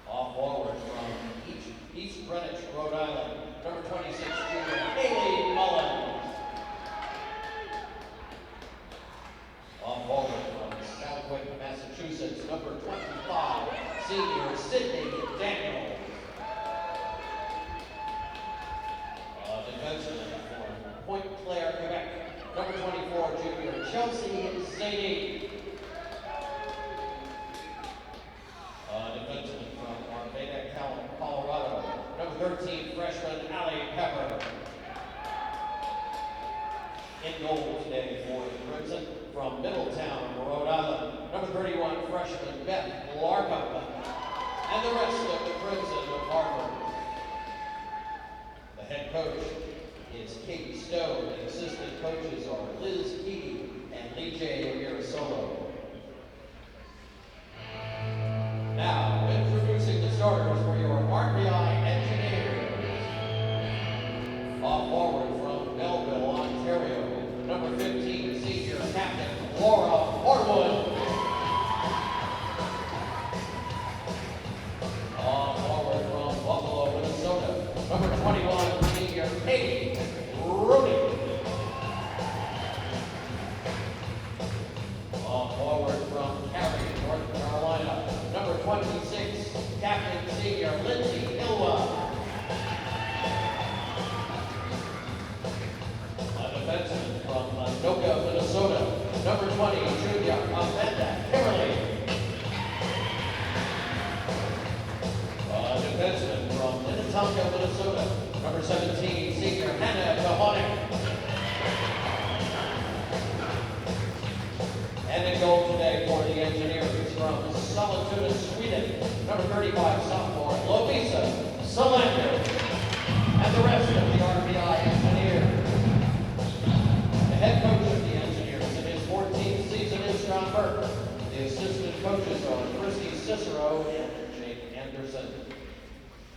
Off forward from East Greenwich, Rhode Island, number 26, junior Haley Mullins. Off forward from Southwick, Massachusetts, number 25, senior Sydney Daniels. Defenseman from Pointe Claire, Quebec, number 24, junior Chelsea Zadie. Defenseman from Arvada, Colorado, number 13, freshman Allie Pepper. In goal today for the Crimson from Middletown, Rhode Island, number 31, freshman Beth Larkham. And the rest of the Crimson of Harvard. The head coach is Kate Stowe. The assistant coaches are Liz Keating and Lee J. Mirasolo. Now, introducing the starters for your RPI Engineers. Off forward from Belleville, Ontario, number 15, senior captain Laura Harwood. Off forward from Buffalo, Minnesota, number 21, senior Katie Rooney. Off forward from Cary, North Carolina, number 26, captain senior Lindsay Hilwa. A defenseman from Anoka, Minnesota, number 20, junior Amanda Kimberly. A defenseman from Minnetonka, Minnesota, number 17, senior Hannah Kahonic. And in goal today for the Engineers from Sollentuna, Sweden, number 35, sophomore Lovisa Solander. And the rest of the RPI Engineers. The head coach of the Engineers in his 14th season is John Burke. The assistant coaches are Christy Cicero and Jake Anderson.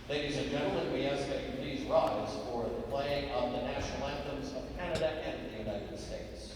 Ladies and gentlemen, we ask that you please rise for the playing of the national anthems of Canada and the United States.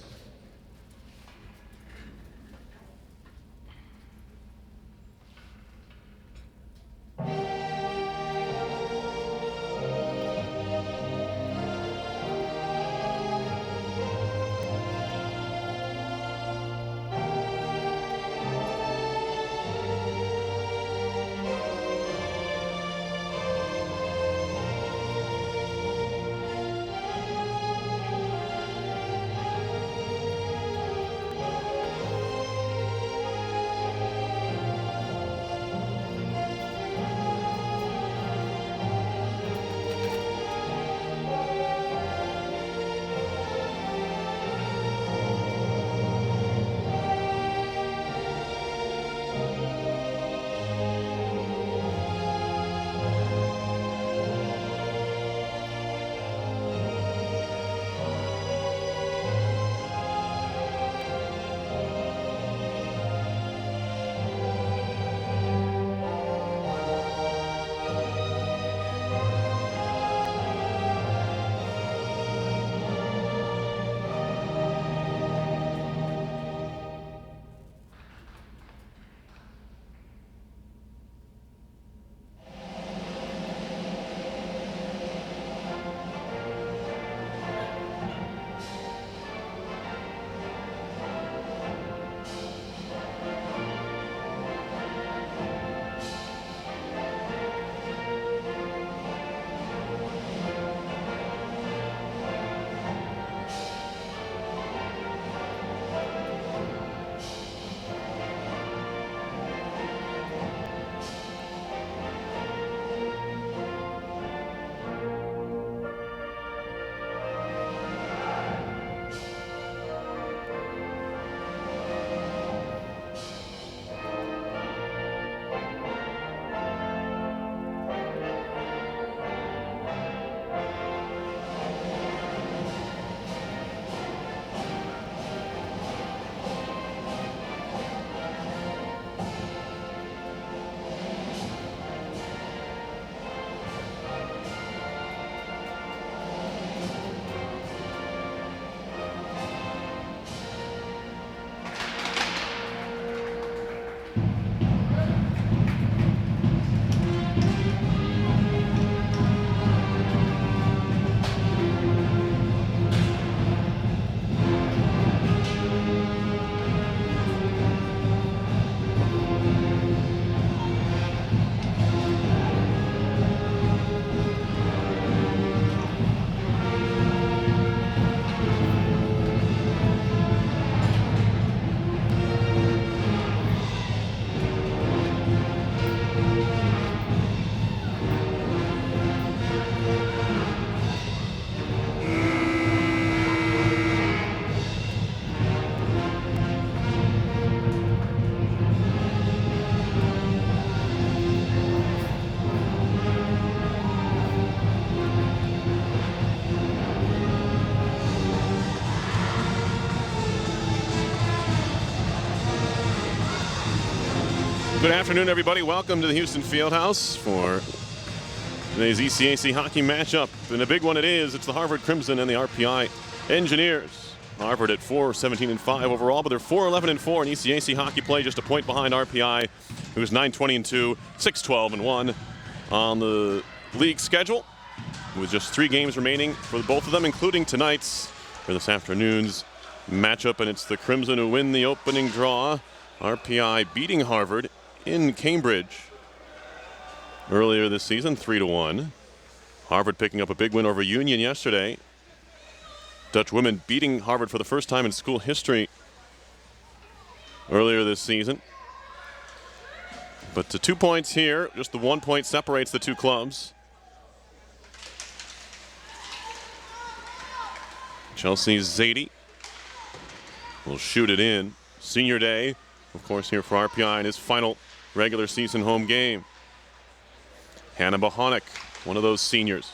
Good afternoon, everybody. Welcome to the Houston Fieldhouse for today's ECAC hockey matchup. And a big one it is. It's the Harvard Crimson and the RPI Engineers. Harvard at 4-17-5 overall, but they're 4-11-4 in ECAC hockey play, just a point behind RPI, who's 9-20-2, 6-12-1 on the league schedule, with just 3 games remaining for both of them, including tonight's, or this afternoon's, matchup. And it's the Crimson who win the opening draw. RPI beating Harvard in Cambridge earlier this season, 3-1. Harvard picking up a big win over Union yesterday. Dutch women beating Harvard for the first time in school history earlier this season. But to 2 points here, just the 1 point separates the two clubs. Chelsea's Zadie will shoot it in. Senior day, of course, here for RPI in his final regular season home game. Hannah Bohonic, one of those seniors.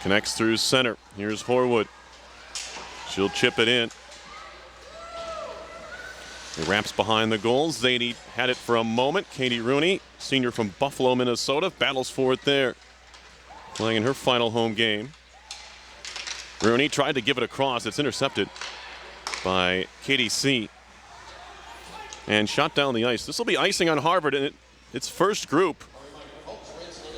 Connects through center. Here's Horwood. She'll chip it in. It wraps behind the goal. Zadie had it for a moment. Katie Rooney, senior from Buffalo, Minnesota, battles for it there. Playing in her final home game. Rooney tried to give it across. It's intercepted by Katie C. And shot down the ice. This will be icing on Harvard in its first group.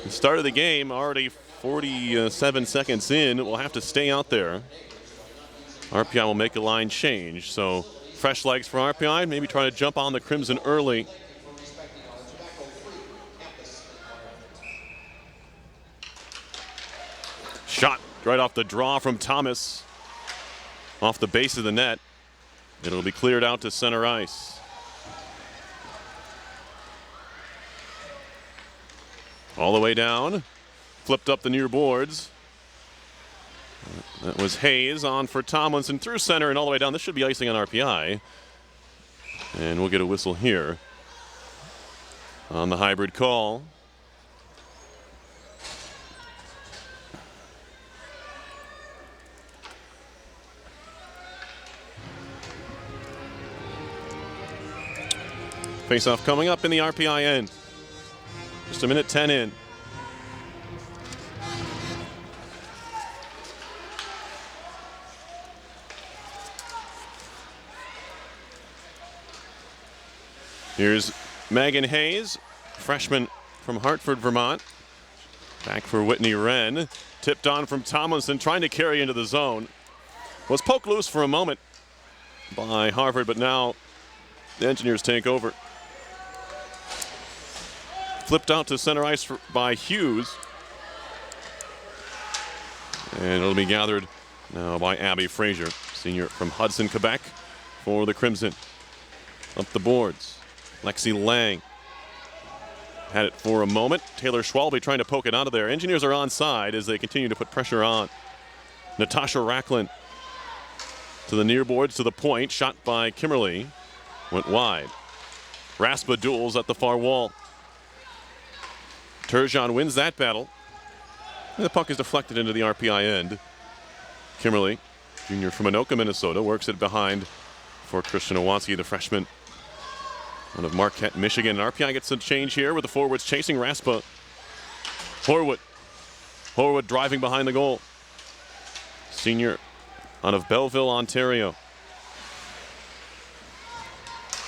The start of the game, already 47 seconds in. It will have to stay out there. RPI will make a line change. So fresh legs for RPI. Maybe try to jump on the Crimson early. Shot right off the draw from Thomas. Off the base of the net. It'll be cleared out to center ice. All the way down. Flipped up the near boards. That was Hayes on for Tomlinson through center and all the way down. This should be icing on RPI. And we'll get a whistle here on the hybrid call. Face-off coming up in the RPI end. Just a minute 10 in. Here's Megan Hayes, freshman from Hartford, Vermont. Back for Whitney Wren. Tipped on from Tomlinson, trying to carry into the zone. Was poked loose for a moment by Harvard, but now the Engineers take over. Flipped out to center ice by Hughes. And it'll be gathered now by Abby Frazier, senior from Hudson, Quebec, for the Crimson. Up the boards, Lexi Lang. Had it for a moment. Taylor Schwalbe trying to poke it out of there. Engineers are onside as they continue to put pressure on. Natasha Racklin to the near boards, to the point. Shot by Kimberly. Went wide. Raspa duels at the far wall. Turgeon wins that battle. And the puck is deflected into the RPI end. Kimberly, junior from Anoka, Minnesota, works it behind for Christian Owanski, the freshman out of Marquette, Michigan. And RPI gets a change here with the forwards chasing Raspa. Horwood driving behind the goal. Senior out of Belleville, Ontario.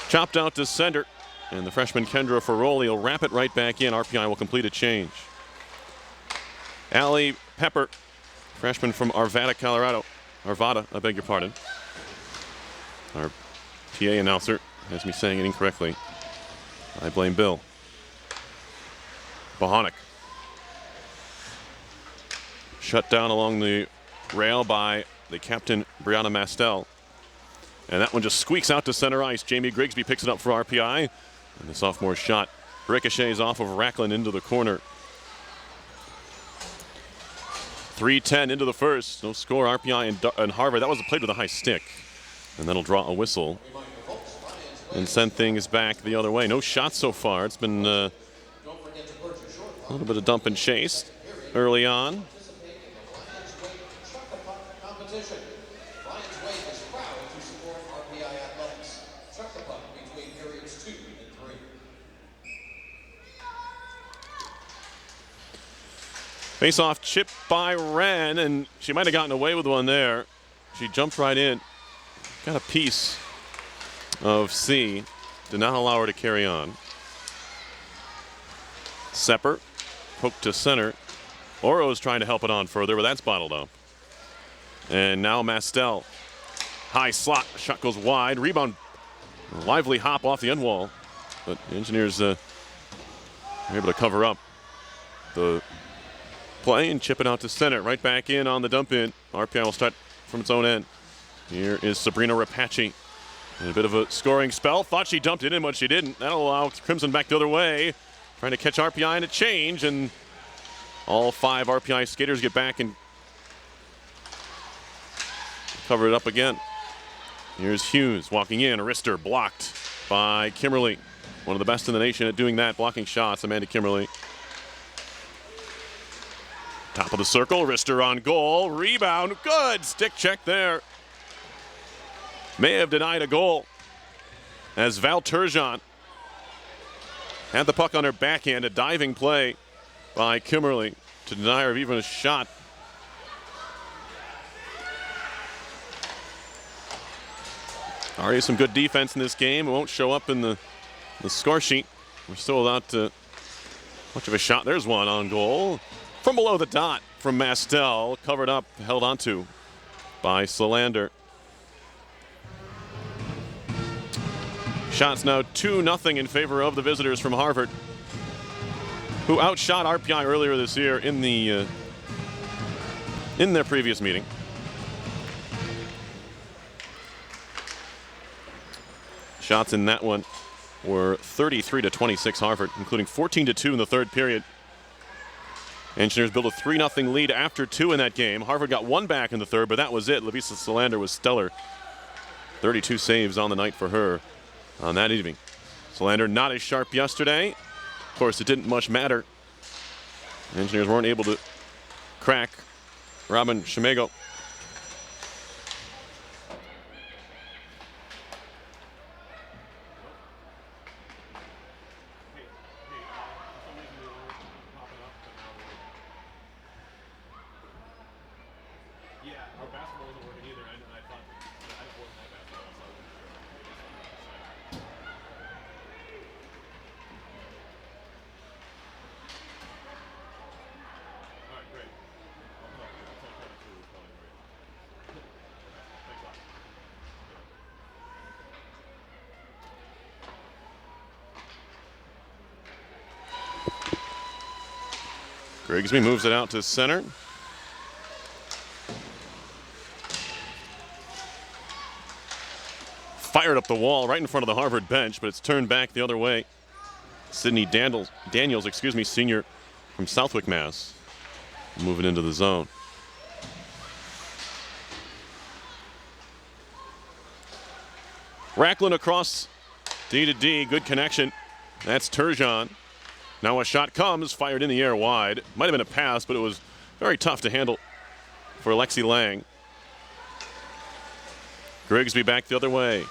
Chopped out to center. And the freshman Kendra Ferroli will wrap it right back in. RPI will complete a change. Allie Pepper, freshman from Arvada, Colorado. Arvada, I beg your pardon. Our PA announcer has me saying it incorrectly. I blame Bill. Bohonic. Shut down along the rail by the captain, Brianna Mastel. And that one just squeaks out to center ice. Jamie Grigsby picks it up for RPI. And the sophomore shot ricochets off of Racklin into the corner. 3:10 into the first. No score, RPI and Harvard. That was played with a high stick. And that'll draw a whistle and send things back the other way. No shots so far. It's been a little bit of dump and chase early on. Face-off chip by Wren, and she might have gotten away with one there. She jumped right in. Got a piece of C. Did not allow her to carry on. Sepper, poked to center. Oro's trying to help it on further, but that's bottled up. And now Mastel. High slot, shot goes wide. Rebound, lively hop off the end wall. But the Engineers are able to cover up the play and chip it out to center. Right back in on the dump in. RPI will start from its own end. Here is Sabrina Rapace. And a bit of a scoring spell. Thought she dumped it in, but she didn't. That'll allow Crimson back the other way. Trying to catch RPI in a change, and all 5 RPI skaters get back and cover it up again. Here's Hughes walking in. Wrister blocked by Kimberly. One of the best in the nation at doing that, blocking shots, Amanda Kimberly. Top of the circle, Wrister on goal. Rebound, good. Stick check there. May have denied a goal as Val Turgeon had the puck on her backhand. A diving play by Kimberly to deny her of even a shot. Already some good defense in this game. It won't show up in the score sheet. We're still without much of a shot. There's one on goal. From below the dot from Mastel. Covered up, held onto by Solander. Shots now 2-0 in favor of the visitors from Harvard, who outshot RPI earlier this year in their previous meeting. Shots in that one were 33-26 Harvard, including 14-2 in the third period. Engineers built a 3-0 lead after 2 in that game. Harvard got 1 back in the third, but that was it. Lavisa Solander was stellar. 32 saves on the night for her on that evening. Solander not as sharp yesterday. Of course, it didn't much matter. Engineers weren't able to crack Robin Shimego. Grigsby moves it out to center. Fired up the wall right in front of the Harvard bench, but it's turned back the other way. Sydney Daniels, senior from Southwick, Mass. Moving into the zone. Racklin across D to D, good connection. That's Turgeon. Now a shot comes, fired in the air wide. Might have been a pass, but it was very tough to handle for Lexi Lang. Grigsby back the other way.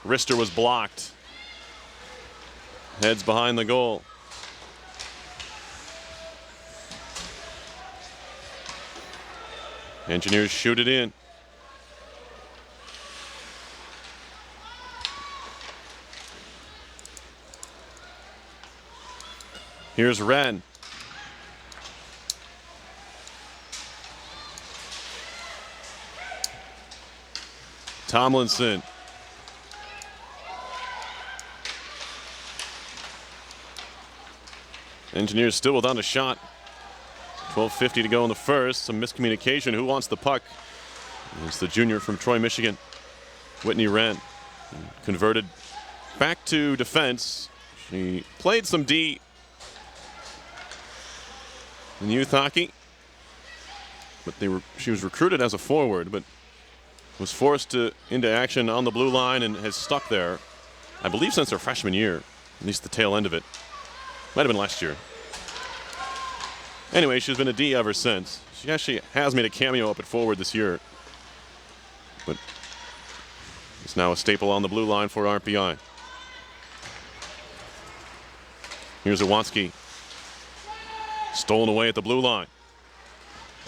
Wrister was blocked. Heads behind the goal. Engineers shoot it in. Here's Wren. Tomlinson. Engineers still without a shot. 12:50 to go in the first. Some miscommunication. Who wants the puck? It's the junior from Troy, Michigan, Whitney Wren. Converted back to defense. She played some D in youth hockey, but she was recruited as a forward, but was forced into action on the blue line and has stuck there, I believe, since her freshman year, at least the tail end of it. Might have been last year. Anyway, she's been a D ever since. She actually has made a cameo up at forward this year, but it's now a staple on the blue line for RPI. Here's Iwanski. Stolen away at the blue line.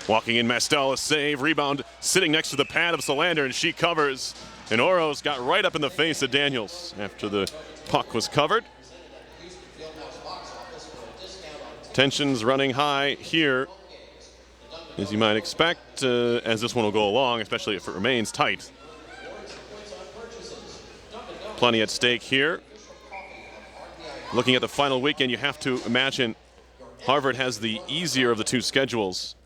Walking in, Mastel, a save, rebound, sitting next to the pad of Solander, and she covers. And Oros got right up in the face of Daniels after the puck was covered. Tensions running high here, as you might expect, as this one will go along, especially if it remains tight. Plenty at stake here. Looking at the final weekend, you have to imagine Harvard has the easier of the two schedules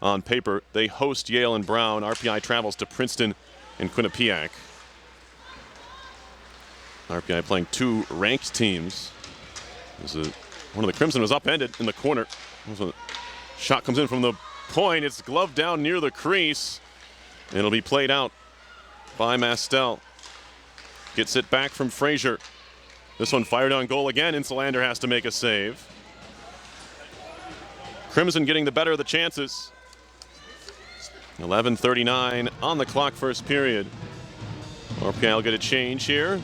on paper. They host Yale and Brown. RPI travels to Princeton and Quinnipiac. RPI playing two ranked teams. One of the Crimson was upended in the corner. Shot comes in from the point. It's gloved down near the crease. And it'll be played out by Mastel. Gets it back from Frazier. This one fired on goal again, and Solander has to make a save. Crimson getting the better of the chances. 11:39 on the clock, first period. RPI will get a change here.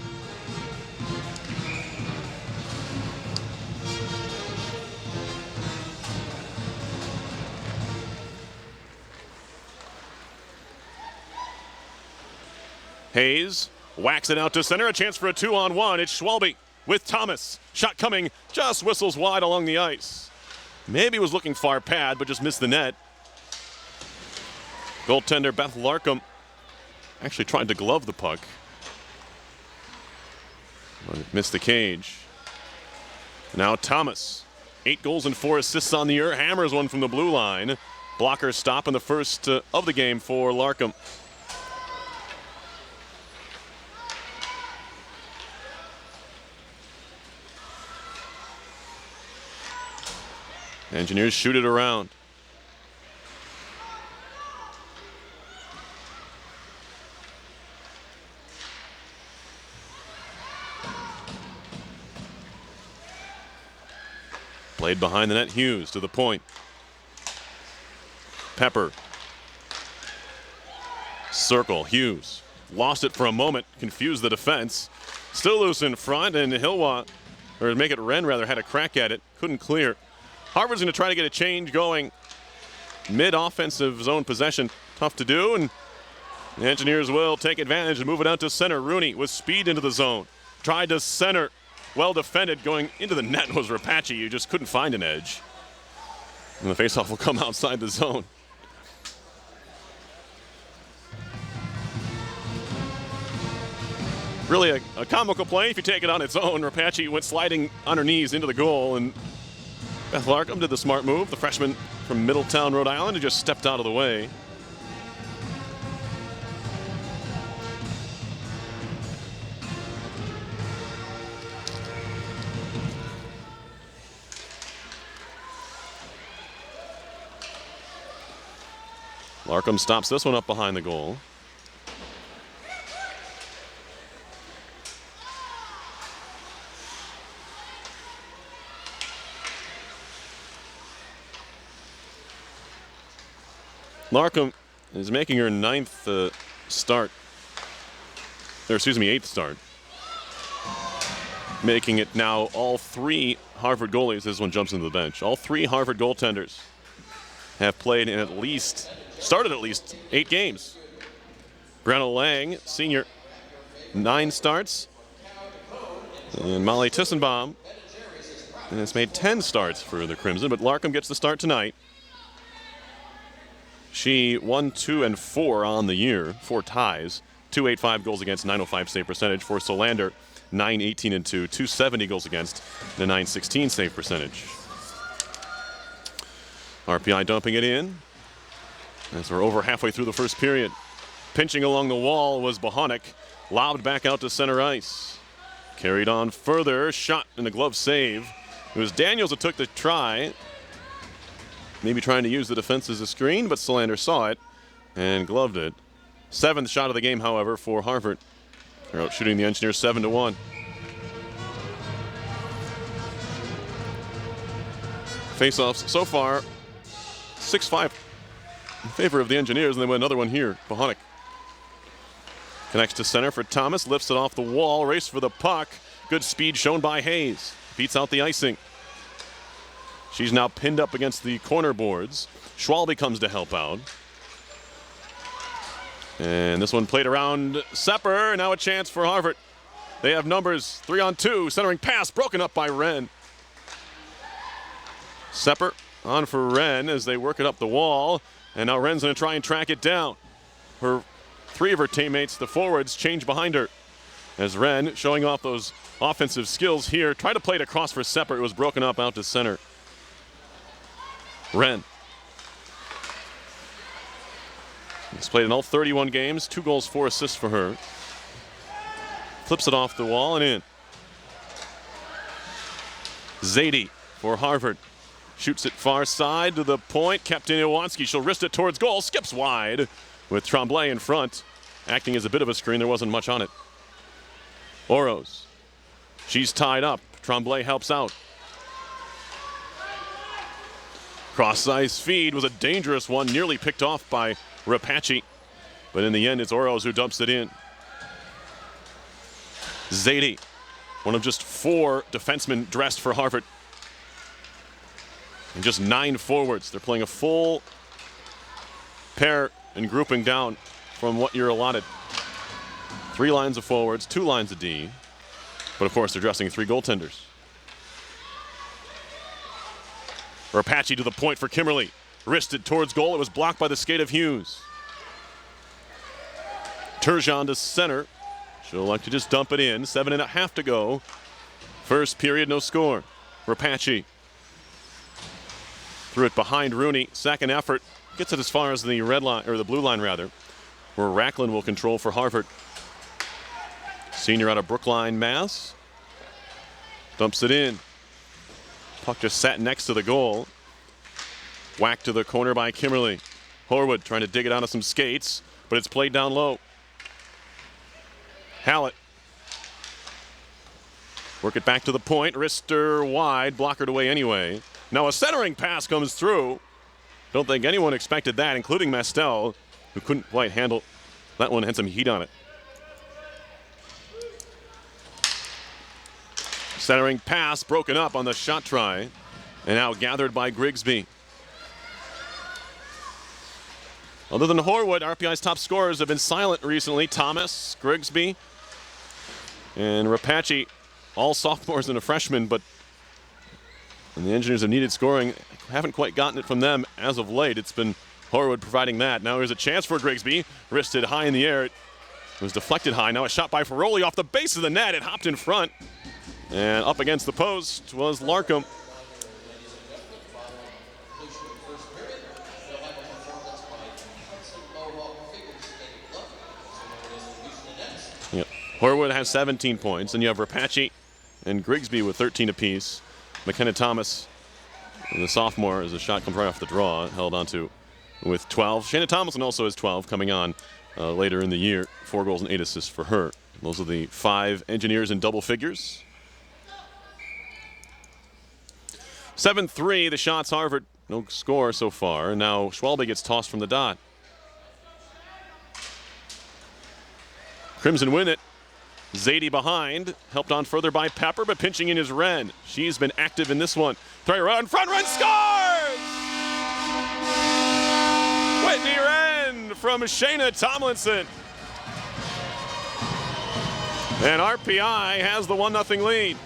Hayes whacks it out to center, a chance for a 2-on-1. It's Schwalbe with Thomas. Shot coming, just whistles wide along the ice. Maybe was looking far pad, but just missed the net. Goaltender Beth Larkham actually tried to glove the puck, but it missed the cage. Now Thomas, 8 goals and 4 assists on the year, hammers one from the blue line. Blocker stop in the first of the game for Larkham. Engineers shoot it around. Played behind the net, Hughes to the point. Pepper. Circle, Hughes. Lost it for a moment, confused the defense. Still loose in front, and Wren rather, had a crack at it, couldn't clear. Harvard's going to try to get a change going mid-offensive zone possession. Tough to do, and the Engineers will take advantage and move it out to center. Rooney with speed into the zone. Tried to center. Well defended. Going into the net was Rapace. You just couldn't find an edge. And the faceoff will come outside the zone. Really a comical play if you take it on its own. Rapace went sliding on her knees into the goal, and Beth Larkham did the smart move. The freshman from Middletown, Rhode Island, who just stepped out of the way. Larkham stops this one up behind the goal. Larkham is making her eighth start. Making it now all 3 Harvard goalies. This one jumps into the bench. All 3 Harvard goaltenders have played in started at least 8 games. Brenna Lang, senior, 9 starts. And Molly Tissenbaum has made 10 starts for the Crimson, but Larkham gets the start tonight. She 1, 2, and 4 on the year, 4 ties, 285 goals against, 905 save percentage. For Solander, 918 and 2, 270 goals against, and a 916 save percentage. RPI dumping it in as we're over halfway through the first period. Pinching along the wall was Bohonic, lobbed back out to center ice. Carried on further, shot in the glove save. It was Daniels that took the try. Maybe trying to use the defense as a screen, but Solander saw it and gloved it. 7th shot of the game, however, for Harvard. They're out shooting the Engineers 7-1. Faceoffs so far, 6-5 in favor of the Engineers, and they win another one here. Bohonic connects to center for Thomas, lifts it off the wall, race for the puck. Good speed shown by Hayes. Beats out the icing. She's now pinned up against the corner boards. Schwalbe comes to help out. And this one played around Sepper. Now a chance for Harvard. They have numbers, 3-on-2. Centering pass broken up by Wren. Sepper on for Wren as they work it up the wall. And now Wren's going to try and track it down. Three of her teammates, the forwards, change behind her. As Wren, showing off those offensive skills here, tried to play it across for Sepper. It was broken up out to center. Wren. He's played in all 31 games, 2 goals, 4 assists for her. Flips it off the wall and in. Zadie for Harvard. Shoots it far side to the point. Captain Iwanski, she'll wrist it towards goal. Skips wide with Tremblay in front. Acting as a bit of a screen, there wasn't much on it. Oros. She's tied up. Tremblay helps out. Cross-ice feed was a dangerous one, nearly picked off by Rapace. But in the end, it's Oros who dumps it in. Zadie, one of just 4 defensemen dressed for Harvard. And just 9 forwards. They're playing a full pair and grouping down from what you're allotted. 3 lines of forwards, 2 lines of D. But of course, they're dressing 3 goaltenders. Rapace to the point for Kimberly. Wristed towards goal. It was blocked by the skate of Hughes. Turgeon to center. She'll like to just dump it in. 7.5 to go. First period, no score. Rapace threw it behind Rooney. Second effort. Gets it as far as the red line, or the blue line rather, where Racklin will control for Harvard. Senior out of Brookline, Mass. Dumps it in. Puck just sat next to the goal. Whacked to the corner by Kimberly. Horwood trying to dig it out of some skates, but it's played down low. Hallett. Work it back to the point. Wrister wide, blockered away anyway. Now a centering pass comes through. Don't think anyone expected that, including Mastel, who couldn't quite handle that one, had some heat on it. Centering pass broken up on the shot try, and now gathered by Grigsby. Other than Horwood, RPI's top scorers have been silent recently. Thomas, Grigsby, and Rapace, all sophomores and a freshman, but and the Engineers have needed scoring. Haven't quite gotten it from them as of late. It's been Horwood providing that. Now here's a chance for Grigsby. Wristed high in the air. It was deflected high. Now a shot by Ferroli off the base of the net. It hopped in front. And up against the post was Larkham. Yep. Horwood has 17 points, and you have Rapace and Grigsby with 13 apiece. McKenna Thomas, the sophomore, as a shot comes right off the draw, held onto with 12. Shannon Tomlinson also has 12 coming on later in the year. 4 goals and 8 assists for her. Those are the 5 Engineers in double figures. 7-3, the shots Harvard. No score so far. And now Schwalbe gets tossed from the dot. Crimson win it. Zadie behind, helped on further by Pepper, but pinching in is Wren. She's been active in this one. Three run, front run, scores! Whitney Wren from Shayna Tomlinson. And RPI has the 1-0 lead.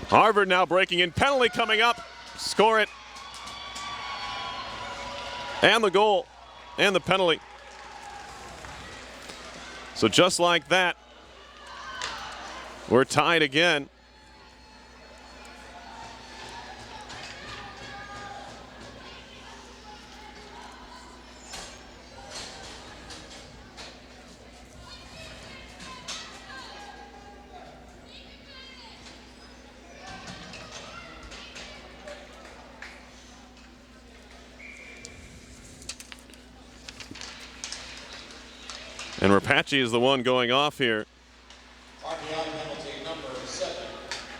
Harvard now breaking in. Penalty coming up. Score it. And the goal. And the penalty. So just like that, we're tied again. And Rapace is the one going off here. RPI penalty number 7.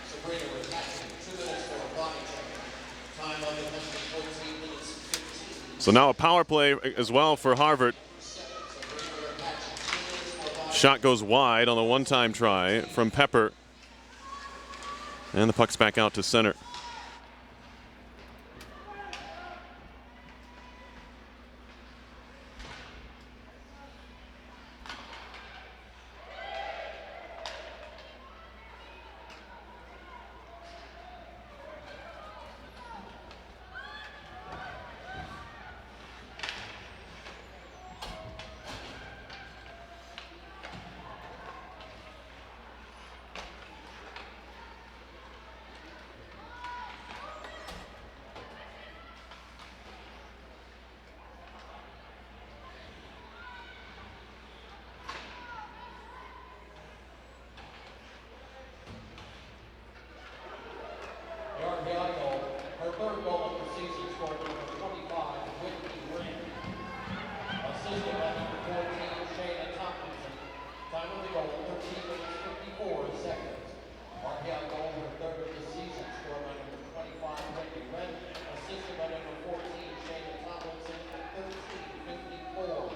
Sabrina Rapace, 2 minutes for a body check. Time on the penalty 14 minutes 15. So now a power play as well for Harvard. Shot goes wide on the one-time try from Pepper. And the puck's back out to center. The RPI goal, her third goal of the season, scored number 25, Whitney Wren. Assisted by number 14, Shayna Tompkinson. Time of the goal, 13 minutes 54 seconds. RPI goal, her third of the season, scored by number 25, Whitney Wren. Assisted by number 14, Shayna Tompkinson, 13:54.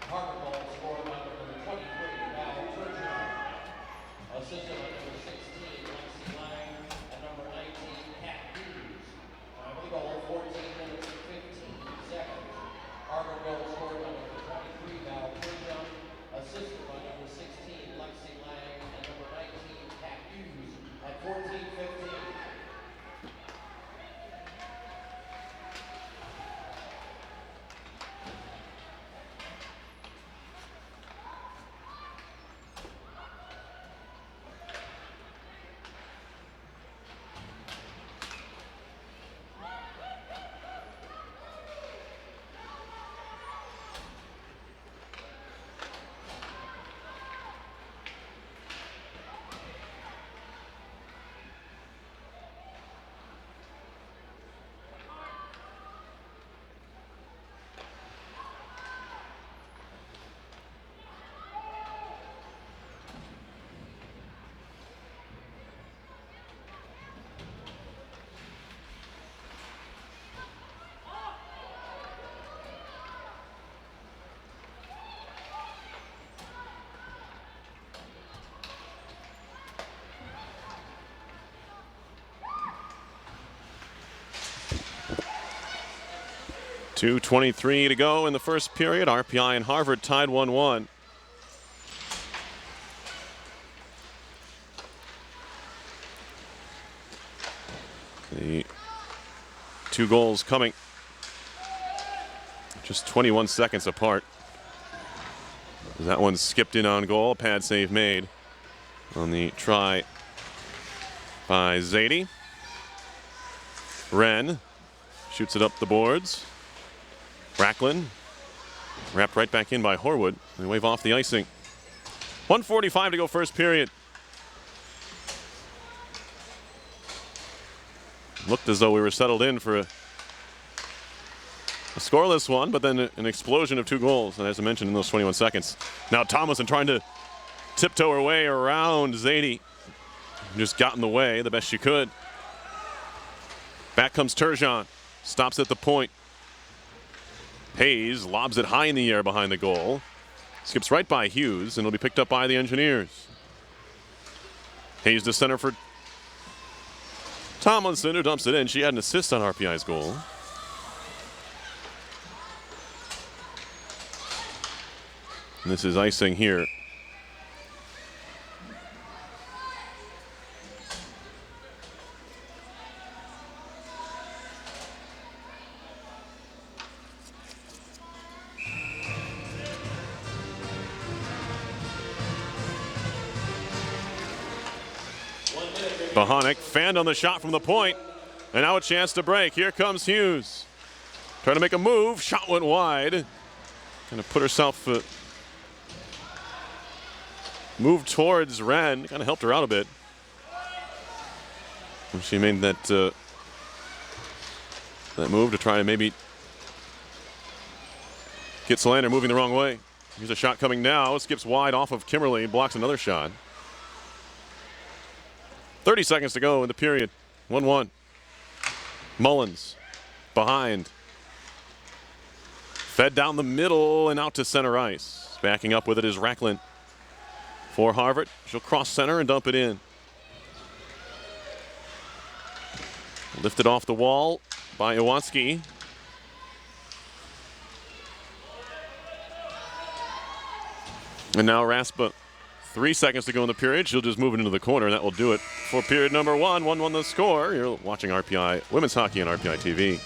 Harvard goal scored by number 23, Val Turgeon. Assisted by number 16, Lexi Lang, and number 19, Kat Hughes. Time of the goal, 14 minutes 15 seconds. Harvard goal scored by number 23, Val Turgeon. Assisted by number 16, Lexi Lang, and number 19, Kat Hughes at 14:15. .223 to go in the first period. RPI and Harvard tied 1-1. The 2 goals coming just 21 seconds apart. That one skipped in on goal. Pad save made on the try by Zadie. Wren shoots it up the boards. Bracklin wrapped right back in by Horwood. They wave off the icing. 1:45 to go first period. Looked as though we were settled in for a scoreless one, but then an explosion of 2 goals, and as I mentioned, in those 21 seconds. Now Thomason trying to tiptoe her way around Zadie. Just got in the way the best she could. Back comes Turgeon. Stops at the point. Hayes lobs it high in the air behind the goal. Skips right by Hughes, and it'll be picked up by the Engineers. Hayes to center for Tomlinson, who dumps it in. She had an assist on RPI's goal. And this is icing here. Bohonic fanned on the shot from the point, and now a chance to break. Here comes Hughes. Trying to make a move, shot went wide. Kind of put herself, moved towards Ren, kind of helped her out a bit. And she made that, that move to try to maybe get Solander moving the wrong way. Here's a shot coming now, skips wide off of Kimberly, blocks another shot. 30 seconds to go in the period. 1-1. Mullins behind. Fed down the middle and out to center ice. Backing up with it is Racklin for Harvard. She'll cross center and dump it in. Lifted off the wall by Iwanski. And now Raspa. 3 seconds to go in the period. She'll just move it into the corner, and that will do it for period number 1. 1-1 the score. You're watching RPI Women's Hockey on RPI TV.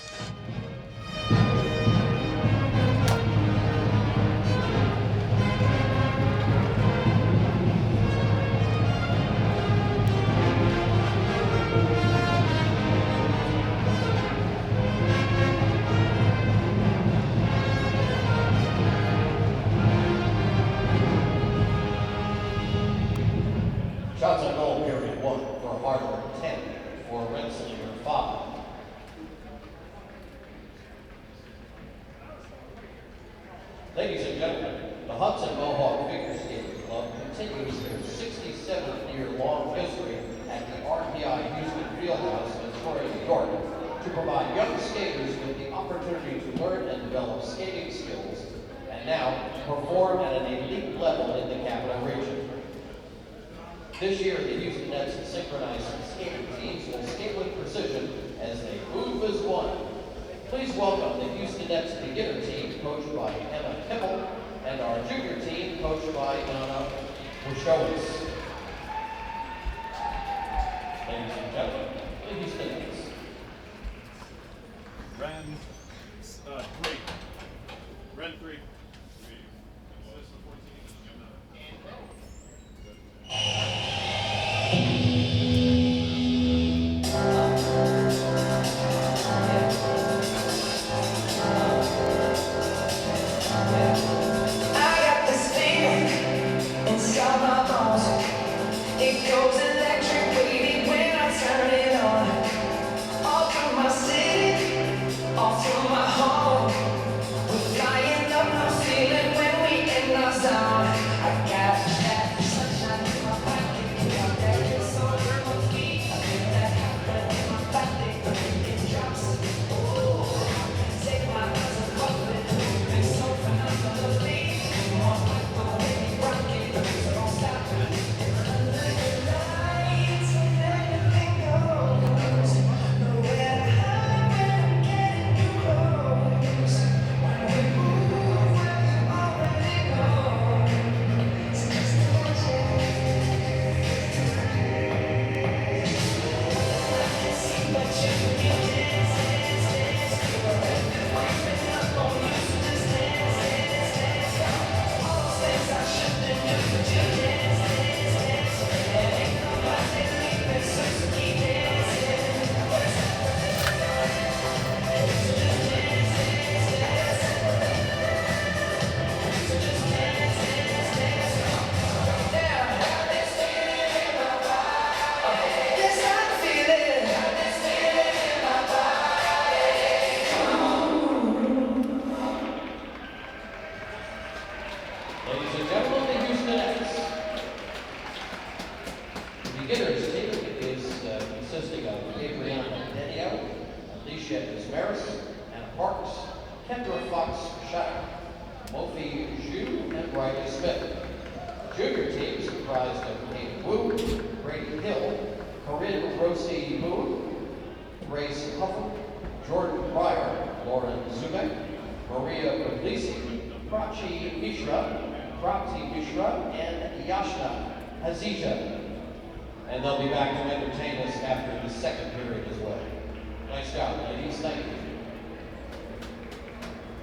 Shots on goal, period 1 for Harvard, 10 for Rensselaer, 5. Ladies and gentlemen, the Hudson Mohawk Figure Skating Club continues their 67-year-long history at the RPI Houston Fieldhouse in Troy, New York, to provide young skaters with the opportunity to learn and develop skating skills, and now perform at an elite level in the capital region. This year, the Houston Nets synchronized skating teams will skate with precision as they move as one. Please welcome the Houston Nets beginner team coached by Emma Kimmel and our junior team coached by Anna Wushowitz. Ladies and gentlemen, the Houston Nets. Ren 3. Ren 3. It goes electric wavy when I turn it on. All through my city, all through my home. We're flying up no ceiling when we in our zone. I got that sunshine in my pocket, got that good soul in my feet. I feel that hot blood in my body, it drops. Ooh, take my eyes off of it, moving so phenomenally. More like the way we rock it, so don't stop it. Ladies and gentlemen, the Houston Nets. The beginners team is consisting of Adriana Denio, Alicia Ismaris, Anna Parks, Kendra Fox-Shack, Mofi Zhu, and Riley Smith. Junior teams comprised of Kate Wu, Brady Hill, Corinne Rossi Boone, Grace Huffle, Jordan Pryor, Lauren Zubek, Maria Puglisi, Prachi Mishra, Prapti Mishra and Yashna Hazija. And they'll be back to entertain us after the second period as well. Nice job, ladies. Thank you.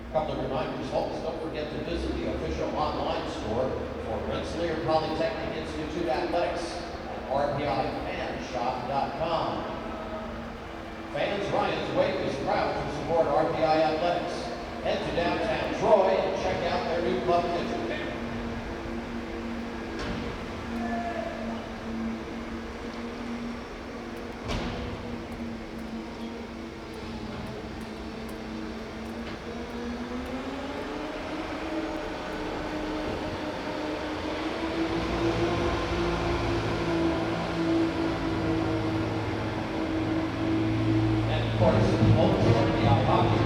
A couple of reminders, folks. Don't forget to visit the official online store for Rensselaer Polytechnic Institute Athletics at RPIFanshop.com. Fans Ryan's Wake is proud to support RPI Athletics. Head to downtown Troy and check out their new club kitchen. And of course, the RPI hockey,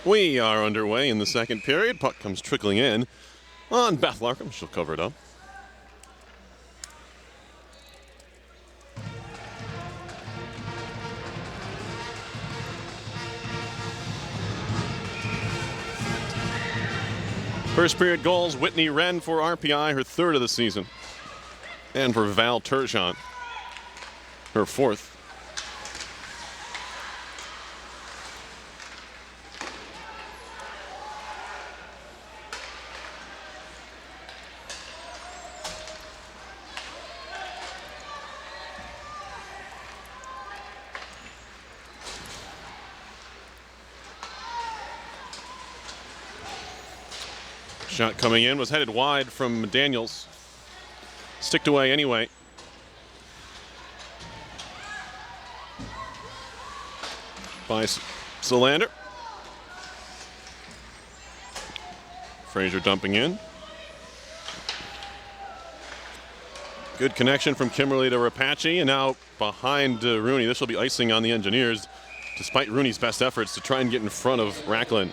We are underway in the second period. Puck comes trickling in on Beth Larkham. She'll cover it up. First period goals, Whitney Wren for RPI, her third of the season. And for Val Turgeon, her fourth. Shot coming in was headed wide from Daniels. Sticked away anyway. By Solander. Fraser dumping in. Good connection from Kimberly to Rapace, and now behind Rooney. This will be icing on the Engineers, despite Rooney's best efforts to try and get in front of Racklin.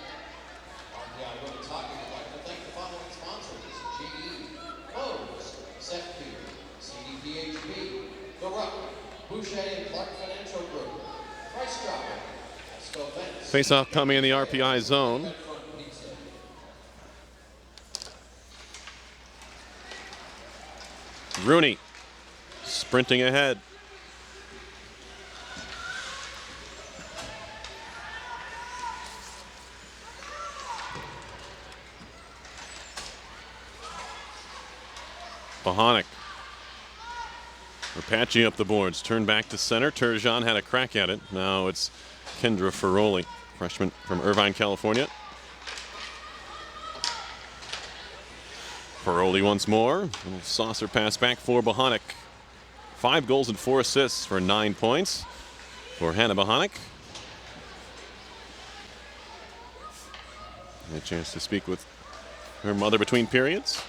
Face-off coming in the RPI zone. Rooney sprinting ahead. Bohonic. Rapace up the boards. Turn back to center. Turgeon had a crack at it. Now it's Kendra Ferroli, freshman from Irvine, California. Ferroli once more. A little saucer pass back for Bohonic. 5 goals and 4 assists for 9 points for Hannah Bohonic. A chance to speak with her mother between periods.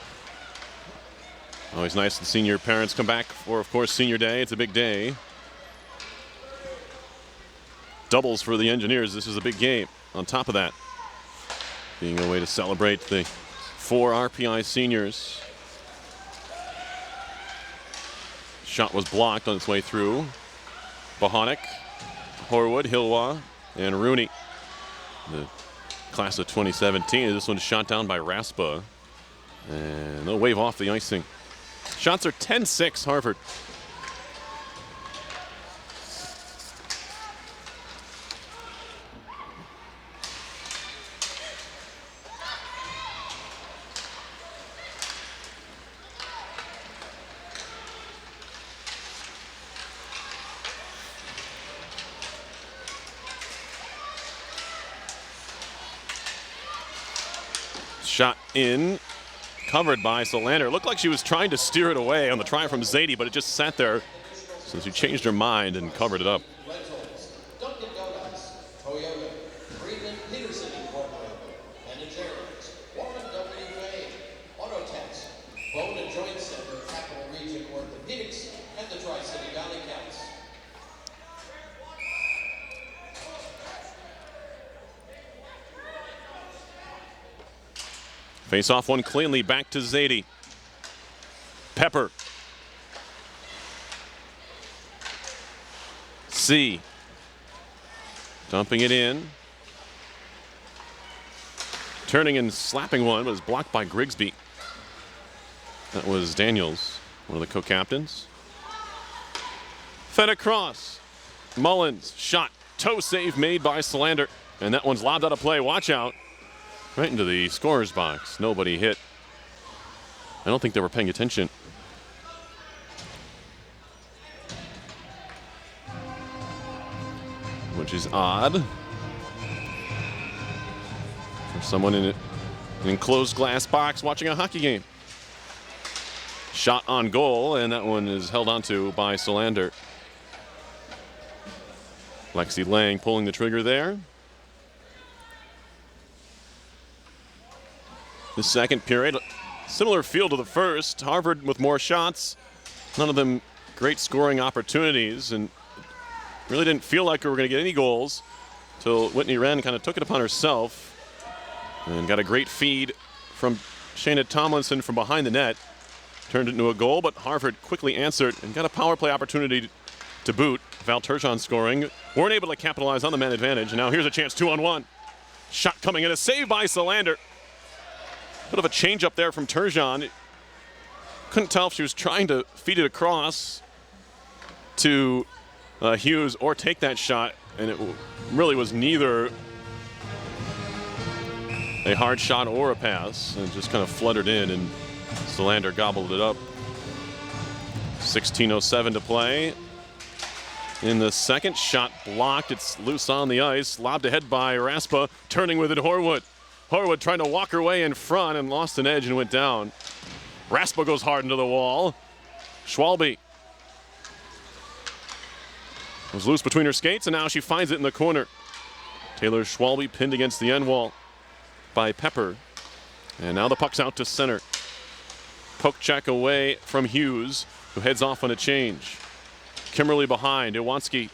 Always nice the senior parents come back for, of course, senior day. It's a big day. Doubles for the Engineers. This is a big game. On top of that, being a way to celebrate the 4 RPI seniors. Shot was blocked on its way through. Bohonic, Horwood, Hilwa, and Rooney. The class of 2017. This one is shot down by Raspa. And they'll wave off the icing. Shots are 10-6 Harvard. shot in, covered by Solander. It looked like she was trying to steer it away on the try from Zadie, but it just sat there. So she changed her mind and covered it up. Rentals, Dunkin' Donuts, Toyota, Friedman Peterson Incorporated, and Insurance, Warren W. May, Autotex, Bone and Joint Center, Capital Region Orthopedics, and the Tri-City Valley Cats. Face off one cleanly, back to Zadie. Pepper. C. Dumping it in. Turning and slapping one, but is blocked by Grigsby. That was Daniels, one of the co-captains. Fed across. Mullins, shot. Toe save made by Solander. And that one's lobbed out of play. Watch out. Right into the scorer's box. Nobody hit. I don't think they were paying attention. Which is odd for someone in an enclosed glass box watching a hockey game. Shot on goal, and that one is held onto by Solander. Lexi Lang pulling the trigger there. The second period, similar feel to the first. Harvard with more shots, none of them great scoring opportunities, and really didn't feel like we were going to get any goals until Whitney Wren kind of took it upon herself and got a great feed from Shayna Tomlinson from behind the net. Turned it into a goal, but Harvard quickly answered and got a power play opportunity to boot. Val Turgeon scoring. Weren't able to capitalize on the man advantage, and now here's a chance 2-on-1. Shot coming in, a save by Solander. Bit of a change up there from Turgeon. Couldn't tell if she was trying to feed it across to Hughes or take that shot, and it really was neither a hard shot or a pass, and just kind of fluttered in, and Solander gobbled it up. 16:07 to play. In the second, shot blocked. It's loose on the ice. Lobbed ahead by Raspa, turning with it Horwood. Horwood trying to walk her way in front and lost an edge and went down. Raspa goes hard into the wall. Schwalbe was loose between her skates, and now she finds it in the corner. Taylor Schwalbe pinned against the end wall by Pepper. And now the puck's out to center. Poke check away from Hughes, who heads off on a change. Kimberly behind, Iwanski.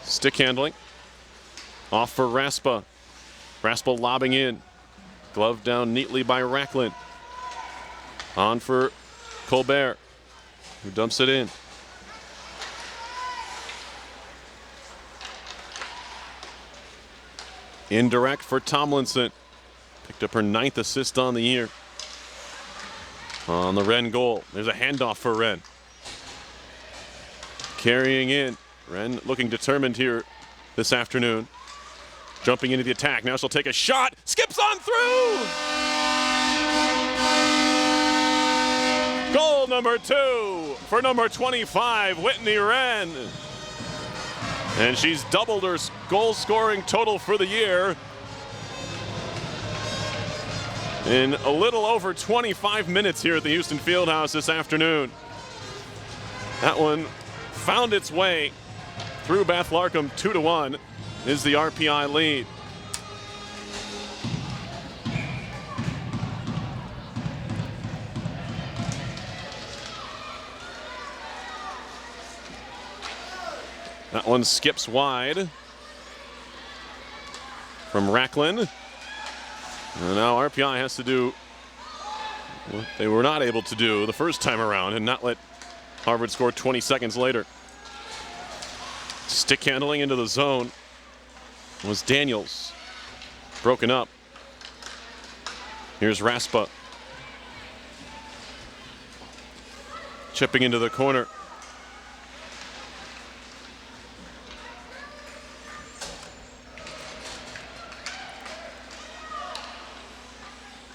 Stick handling. Off for Raspa. Raspa lobbing in. Glove down neatly by Racklin. On for Colbert, who dumps it in. Indirect for Tomlinson. Picked up her 9th assist on the year. On the Wren goal. There's a handoff for Wren. Carrying in. Wren looking determined here this afternoon. Jumping into the attack. Now she'll take a shot. Skips on through! Goal number 2 for number 25, Whitney Wren. And she's doubled her goal scoring total for the year in a little over 25 minutes here at the Houston Fieldhouse this afternoon. That one found its way through Beth Larkham. 2-1 is the RPI lead. That one skips wide from Racklin. And now RPI has to do what they were not able to do the first time around and not let Harvard score 20 seconds later. Stick handling into the zone was Daniels. Broken up. Here's Raspa. Chipping into the corner.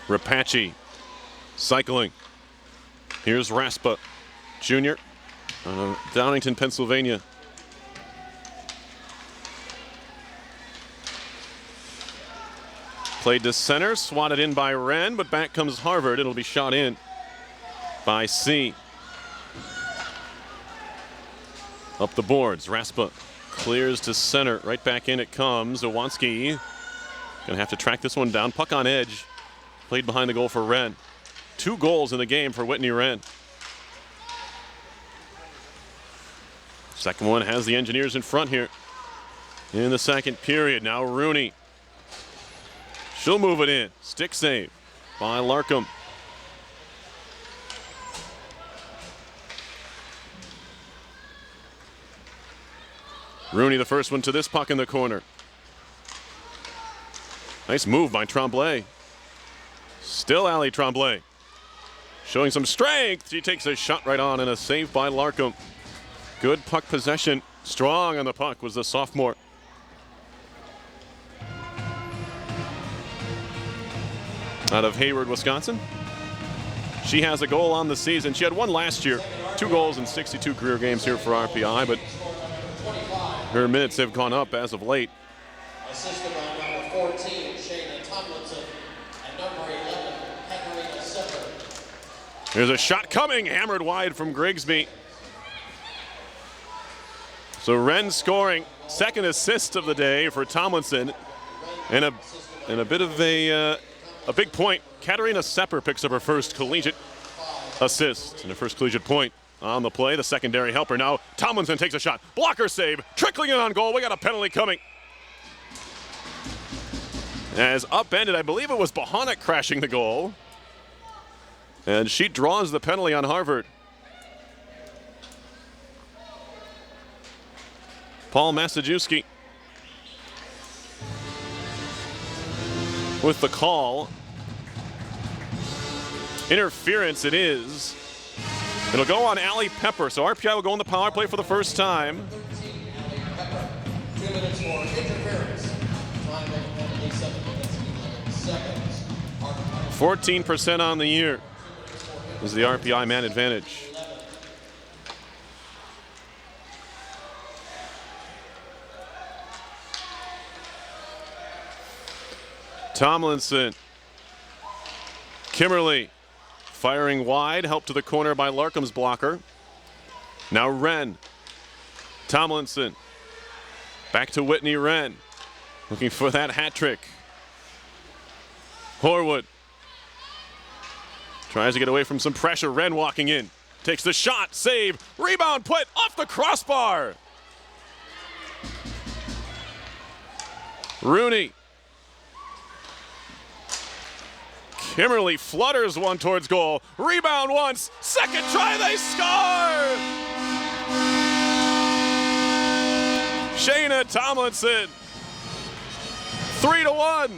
Rapace cycling. Here's Raspa Jr. out of Downington, Pennsylvania. Played to center, swatted in by Wren, but back comes Harvard. It'll be shot in by C. Up the boards, Raspa clears to center. Right back in it comes. Owanski gonna have to track this one down. Puck on edge. Played behind the goal for Wren. 2 goals in the game for Whitney Wren. Second one has the Engineers in front here in the second period. Now Rooney. She'll move it in. Stick save by Larkham. Rooney, the first one to this puck in the corner. Nice move by Tremblay. Still Ali Tremblay. Showing some strength. She takes a shot right on and a save by Larkham. Good puck possession. Strong on the puck was the sophomore. Out of Hayward, Wisconsin. She has a goal on the season. She had one last year. 2 goals in 62 career games here for RPI, but her minutes have gone up as of late. Assisted by number 14, Shayna Tomlinson, and number 11, Henry Sipper. There's a shot coming, hammered wide from Grigsby. So Wren scoring, second assist of the day for Tomlinson, and a bit of a big point. Katarina Sepper picks up her first collegiate assist and her first collegiate point on the play. The secondary helper now. Tomlinson takes a shot. Blocker save. Trickling in on goal. We got a penalty coming. As upended, I believe it was Bohanek crashing the goal. And she draws the penalty on Harvard. Paul Masajewski with the call. Interference it is. It'll go on Allie Pepper, so RPI will go on the power play for the first time. 2 minutes for interference. Time of penalty 7 minutes and 11 seconds. 14% on the year is the RPI man advantage. Tomlinson. Kimmerly firing wide, helped to the corner by Larkham's blocker. Now Wren. Tomlinson. Back to Whitney Wren. Looking for that hat trick. Horwood. Tries to get away from some pressure. Wren walking in. Takes the shot. Save. Rebound put off the crossbar. Rooney. Kimmerly flutters one towards goal. Rebound once. Second try, they score! Shayna Tomlinson. 3-1.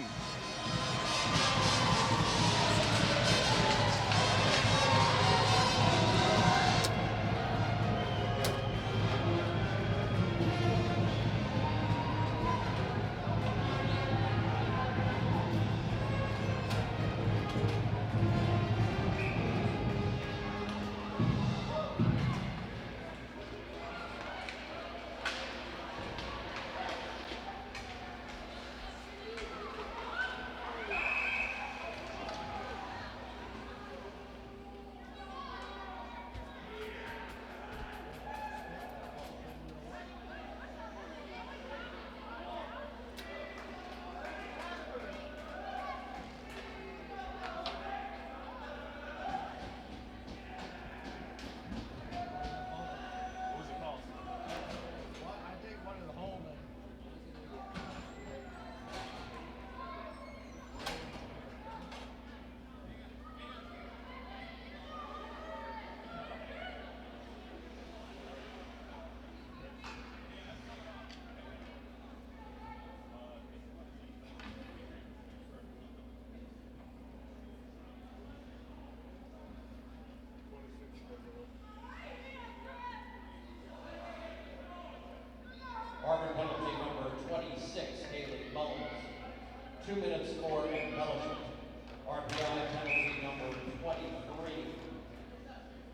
Harvard penalty number 26, Haley Mullins. 2 minutes for embellishment. RPI penalty number 23,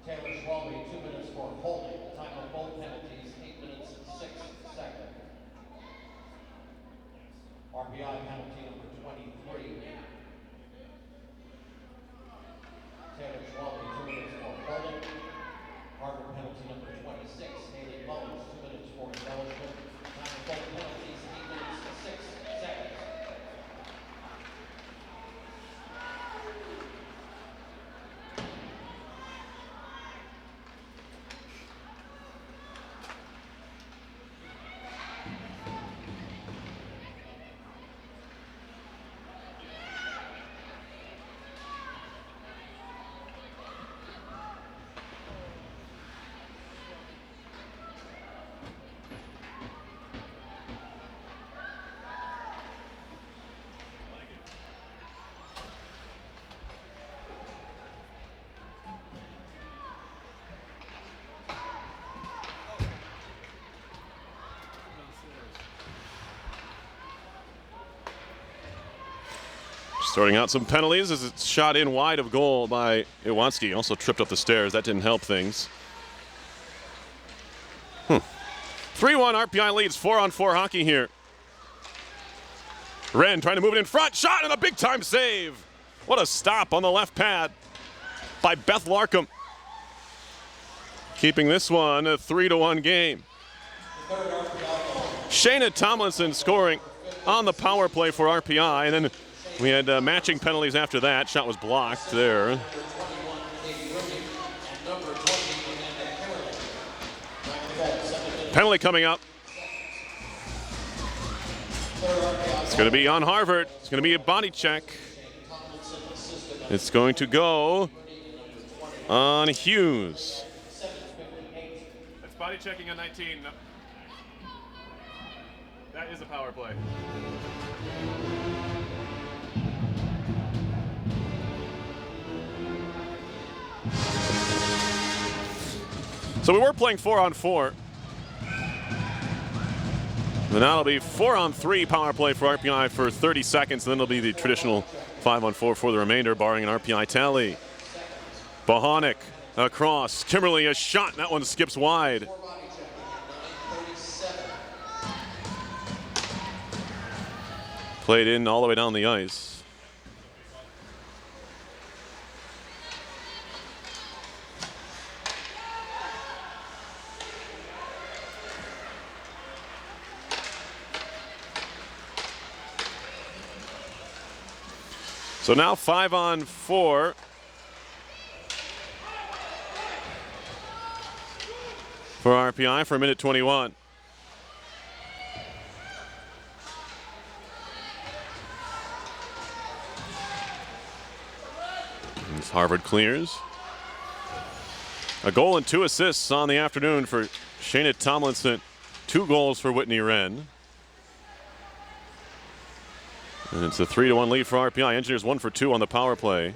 Taylor Schwalbe, 2 minutes for holding. Time of both penalties, 8 minutes and 6 seconds. RPI penalty number 23, Starting out some penalties as it's shot in wide of goal by Iwanski. Also tripped up the stairs. That didn't help things. 3-1 RPI leads. 4-on-4 hockey here. Wren trying to move it in front. Shot and a big time save. What a stop on the left pad by Beth Larkham. Keeping this one a 3-1 game. Shayna Tomlinson scoring on the power play for RPI, and then we had matching penalties after that. Shot was blocked there. Penalty coming up. It's going to be on Harvard. It's going to be a body check. It's going to go on Hughes. It's body checking on 19. That is a power play. So we were playing 4-on-4. But now it'll be 4-on-3 power play for RPI for 30 seconds, and then it'll be the traditional 5-on-4 for the remainder, barring an RPI tally. Bohonic across. Kimberly, a shot. That one skips wide. Played in all the way down the ice. So now 5-on-4 for RPI for a minute 21. As Harvard clears. A goal and 2 assists on the afternoon for Shayna Tomlinson. 2 goals for Whitney Wren. And it's a 3-1 lead for RPI. Engineers 1 for 2 on the power play.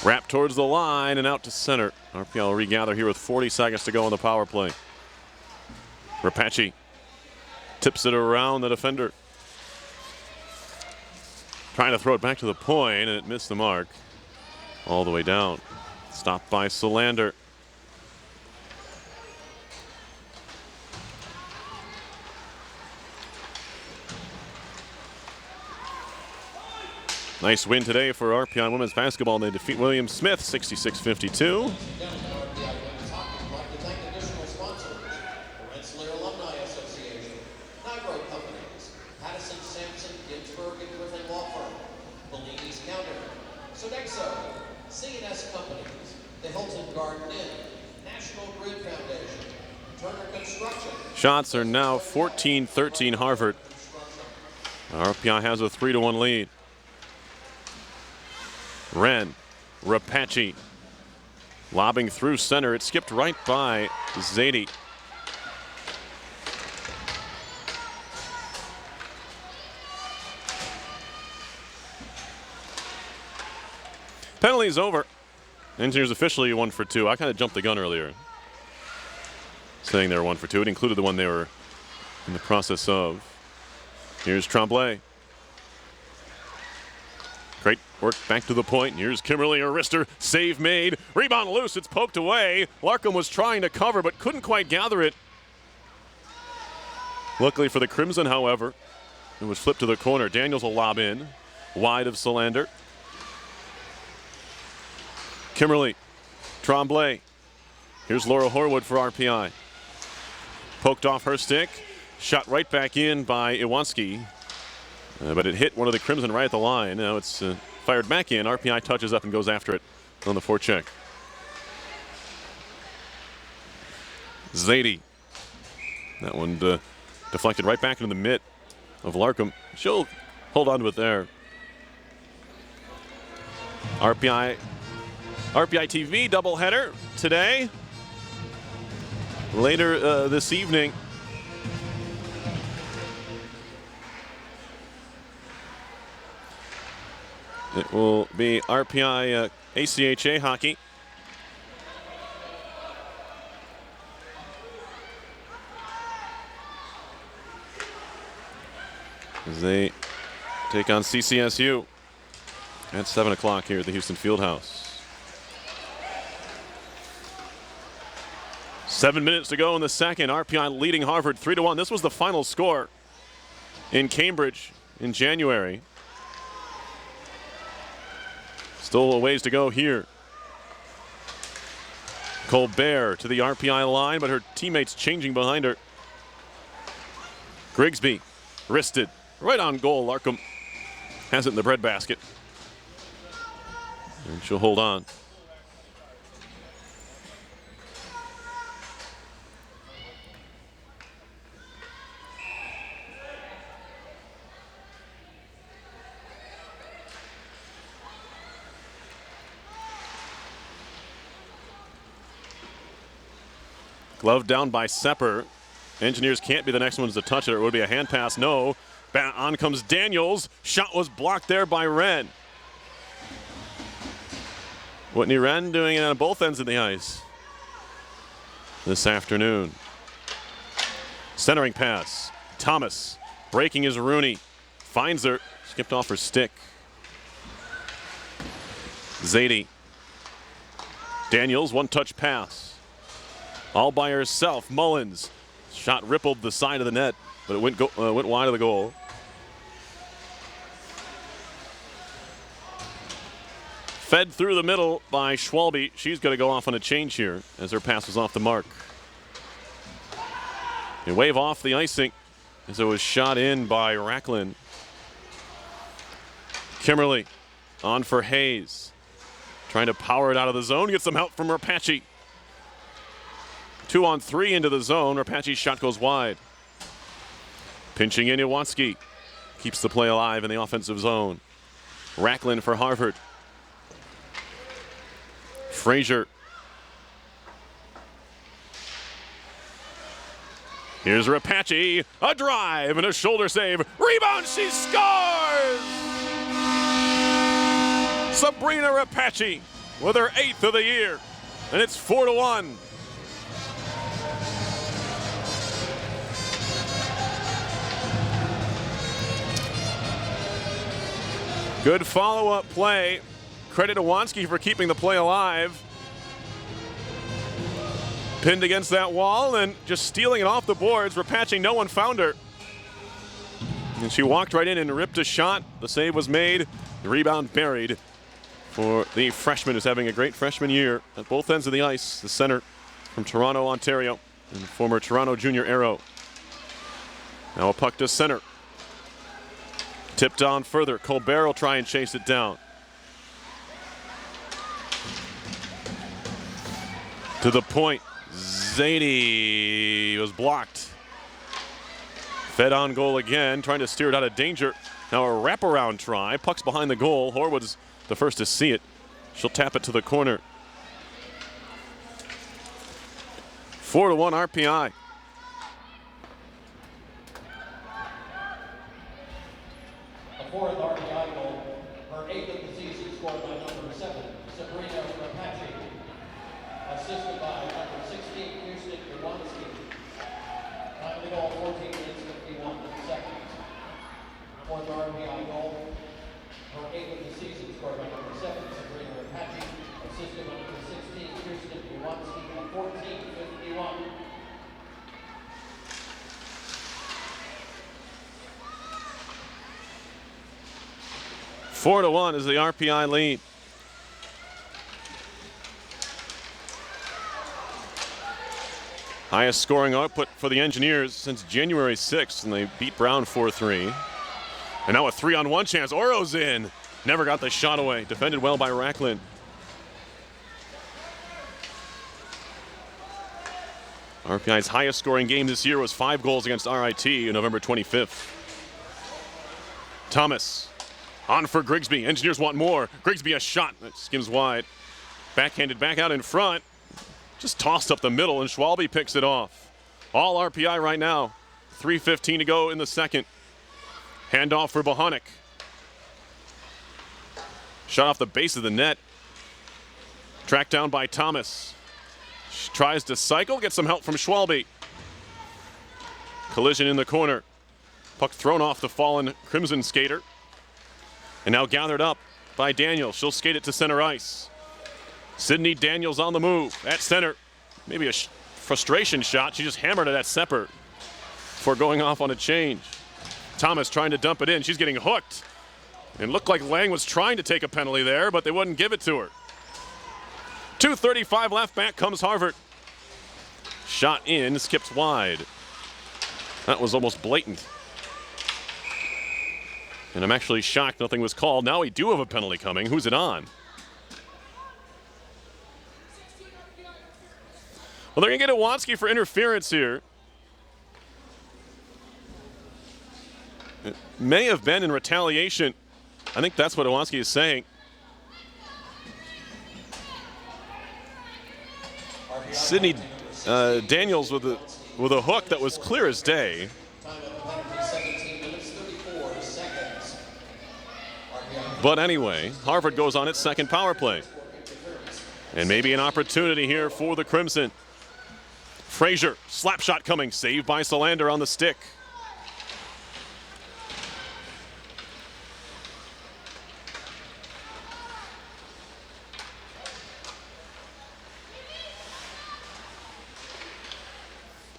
Wrap towards the line and out to center. RPI will regather here with 40 seconds to go on the power play. Rapace tips it around the defender. Trying to throw it back to the point, and it missed the mark. All the way down. Stopped by Solander. Nice win today for RPI women's basketball. They defeat William Smith 66-52. Shots are now 14-13 Harvard. RPI has a 3-1 lead. Wren, Rapace, lobbing through center. It skipped right by Zadie. Penalties over. Engineers officially 1 for 2. I kind of jumped the gun earlier, saying they were 1 for 2. It included the one they were in the process of. Here's Tremblay. Great work back to the point. Here's Kimberly, her wrister. Save made. Rebound loose. It's poked away. Larkham was trying to cover but couldn't quite gather it. Luckily for the Crimson, however, it was flipped to the corner. Daniels will lob in. Wide of Solander. Kimberly. Tremblay. Here's Laura Horwood for RPI. Poked off her stick. Shot right back in by Iwanski. But it hit one of the Crimson right at the line. Now it's fired back in. RPI touches up and goes after it on the forecheck. Zadie. That one deflected right back into the mitt of Larkham. She'll hold on to it there. RPI TV doubleheader today. Later this evening. It will be RPI ACHA hockey as they take on CCSU at 7 o'clock here at the Houston Fieldhouse. 7 minutes to go in the second. RPI leading Harvard 3-1. This was the final score in Cambridge in January. Still a ways to go here. Colbert to the RPI line, but her teammates changing behind her. Grigsby, wristed, right on goal. Larkham has it in the breadbasket. And she'll hold on. Glove down by Sepper. Engineers can't be the next ones to touch it, or it would be a hand pass. No. On comes Daniels. Shot was blocked there by Wren. Whitney Wren doing it on both ends of the ice this afternoon. Centering pass. Thomas breaking his Rooney. Finds her. Skipped off her stick. Zadie. Daniels, one-touch pass. All by herself. Mullins. Shot rippled the side of the net, but it went wide of the goal. Fed through the middle by Schwalbe. She's going to go off on a change here as her pass was off the mark. They wave off the icing as it was shot in by Racklin. Kimmerly on for Hayes. Trying to power it out of the zone. Get some help from Rapace. 2-on-3 into the zone. Rapace's shot goes wide. Pinching in Iwanski. Keeps the play alive in the offensive zone. Racklin for Harvard. Frazier. Here's Rapace. A drive and a shoulder save. Rebound, she scores! Sabrina Rapace with her 8th of the year. And it's 4-1. Good follow-up play. Credit to Wanski for keeping the play alive. Pinned against that wall and just stealing it off the boards. Rapace, no one found her. And she walked right in and ripped a shot. The save was made. The rebound buried for the freshman who's having a great freshman year at both ends of the ice. The center from Toronto, Ontario, and former Toronto junior arrow. Now a puck to center. Tipped on further. Colbert will try and chase it down. To the point. Zadie was blocked. Fed on goal again, trying to steer it out of danger. Now a wraparound try. Puck's behind the goal. Horwood's the first to see it. She'll tap it to the corner. 4-1 RPI. Fourth RPI goal, her 8th of the season, scored by number 7, Sabrina Rapace, assisted by number 16, Houston Iwanski. Time of the goal, 14 minutes, 51 seconds. Fourth RPI goal, her 8th of the season, scored by number 7, Sabrina Rapace, assisted by number 16, Houston Iwanski, at 14:51. 4-1 is the RPI lead. Highest scoring output for the Engineers since January 6th, and they beat Brown 4-3. And now a 3-on-1 chance. Oro's in. Never got the shot away. Defended well by Racklin. RPI's highest scoring game this year was 5 goals against RIT on November 25th. Thomas. On for Grigsby. Engineers want more. Grigsby a shot that skims wide. Backhanded back out in front. Just tossed up the middle and Schwalbe picks it off. All RPI right now. 3:15 to go in the second. Handoff for Bohonic. Shot off the base of the net. Tracked down by Thomas. She tries to cycle, gets some help from Schwalbe. Collision in the corner. Puck thrown off the fallen Crimson skater. And now gathered up by Daniels. She'll skate it to center ice. Sydney Daniels on the move at center. Maybe a frustration shot. She just hammered it at Sepper before going off on a change. Thomas trying to dump it in. She's getting hooked. It looked like Lang was trying to take a penalty there, but they wouldn't give it to her. 2:35 left, back comes Harvard. Shot in, skips wide. That was almost blatant. And I'm actually shocked nothing was called. Now we do have a penalty coming. Who's it on? Well, they're going to get Iwanski for interference here. It may have been in retaliation. I think that's what Iwanski is saying. Sydney Daniels with a hook that was clear as day. But anyway, Harvard goes on its second power play. And maybe an opportunity here for the Crimson. Frazier, slap shot coming, saved by Solander on the stick.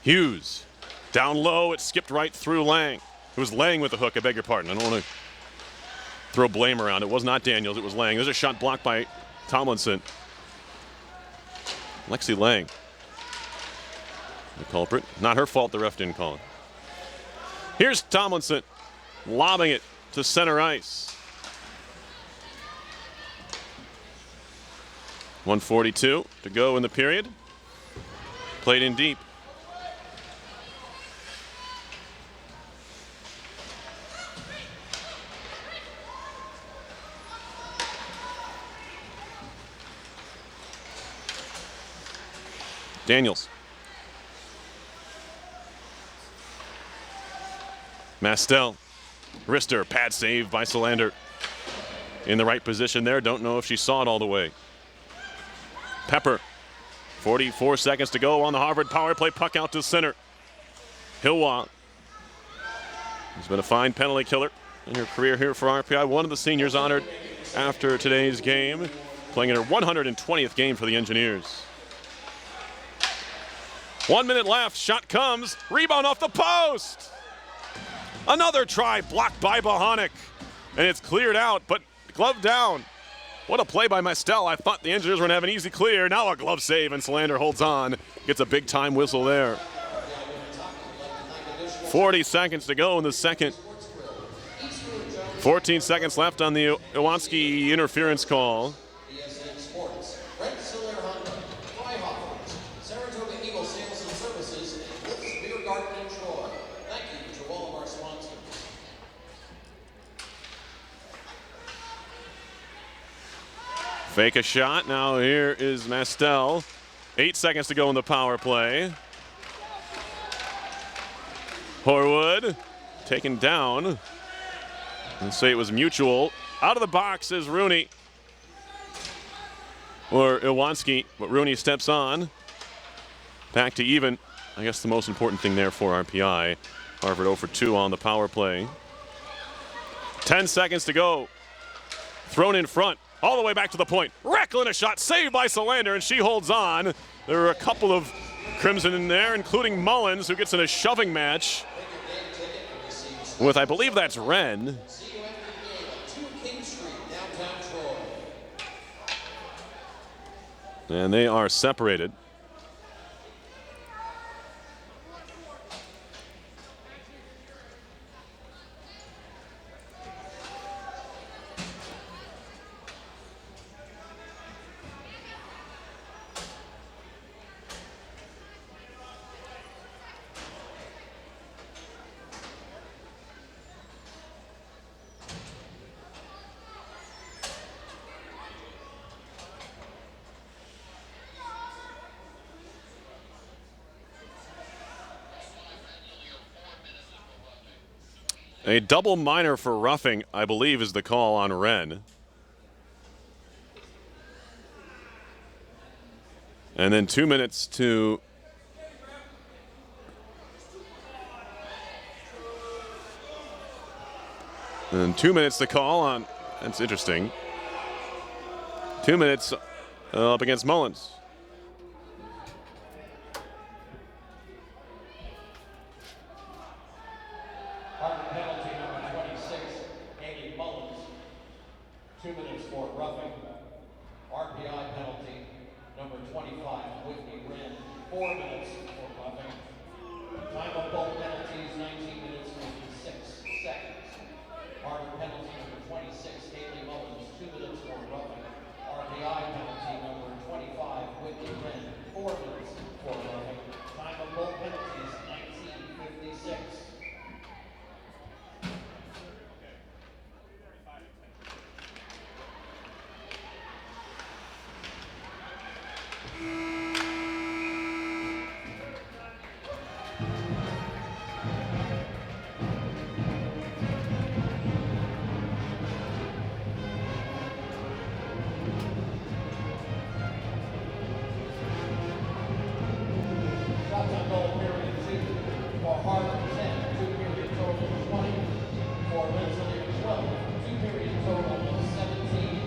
Hughes, down low, it skipped right through Lang. It was Lang with the hook, I beg your pardon. I don't want to throw blame around. It was not Daniels, it was Lang. There's a shot blocked by Tomlinson. Lexi Lang, the culprit. Not her fault the ref didn't call it. Here's Tomlinson, lobbing it to center ice. 1:42 to go in the period. Played in deep. Daniels. Mastel. Wrister, pad save by Solander. In the right position there. Don't know if she saw it all the way. Pepper. 44 seconds to go on the Harvard power play. Puck out to center. Hilwa. He's been a fine penalty killer in her career here for RPI. One of the seniors honored after today's game. Playing in her 120th game for the Engineers. 1 minute left, shot comes, rebound off the post. Another try blocked by Bohonic, and it's cleared out, but glove down. What a play by Mastel. I thought the Engineers were gonna have an easy clear. Now a glove save, and Solander holds on. Gets a big time whistle there. 40 seconds to go in the second. 14 seconds left on the Iwanski interference call. Fake a shot. Now here is Mastel. 8 seconds to go in the power play. Horwood taken down. And say it was mutual. Out of the box is Rooney. Or Iwanski, but Rooney steps on. Back to even. I guess the most important thing there for RPI. Harvard 0 for 2 on the power play. 10 seconds to go. Thrown in front. All the way back to the point. Recklin a shot saved by Solander, and she holds on. There are a couple of Crimson in there, including Mullins, who gets in a shoving match with, I believe that's Wren. And they are separated. A double minor for roughing, I believe, is the call on Wren. And then 2 minutes to And 2 minutes to call on. That's interesting. 2 minutes up against Mullins. Harvard penalty number 26, Amy Mullins. 2 minutes for roughing. RPI penalty number 25, Whitney Wren. 4 minutes for roughing. Time of both penalties, 19 minutes 56 seconds. Harvard penalty number 26, Haley Mullins. 2 minutes for roughing. RPI penalty number 25, Whitney Wren. 4 minutes for roughing. Time of both penalties, 19:56. Shots on goal, period 2. For Harvard, 10. 2-period total of 20. For Rensselaer, 12. 2-period total of 17.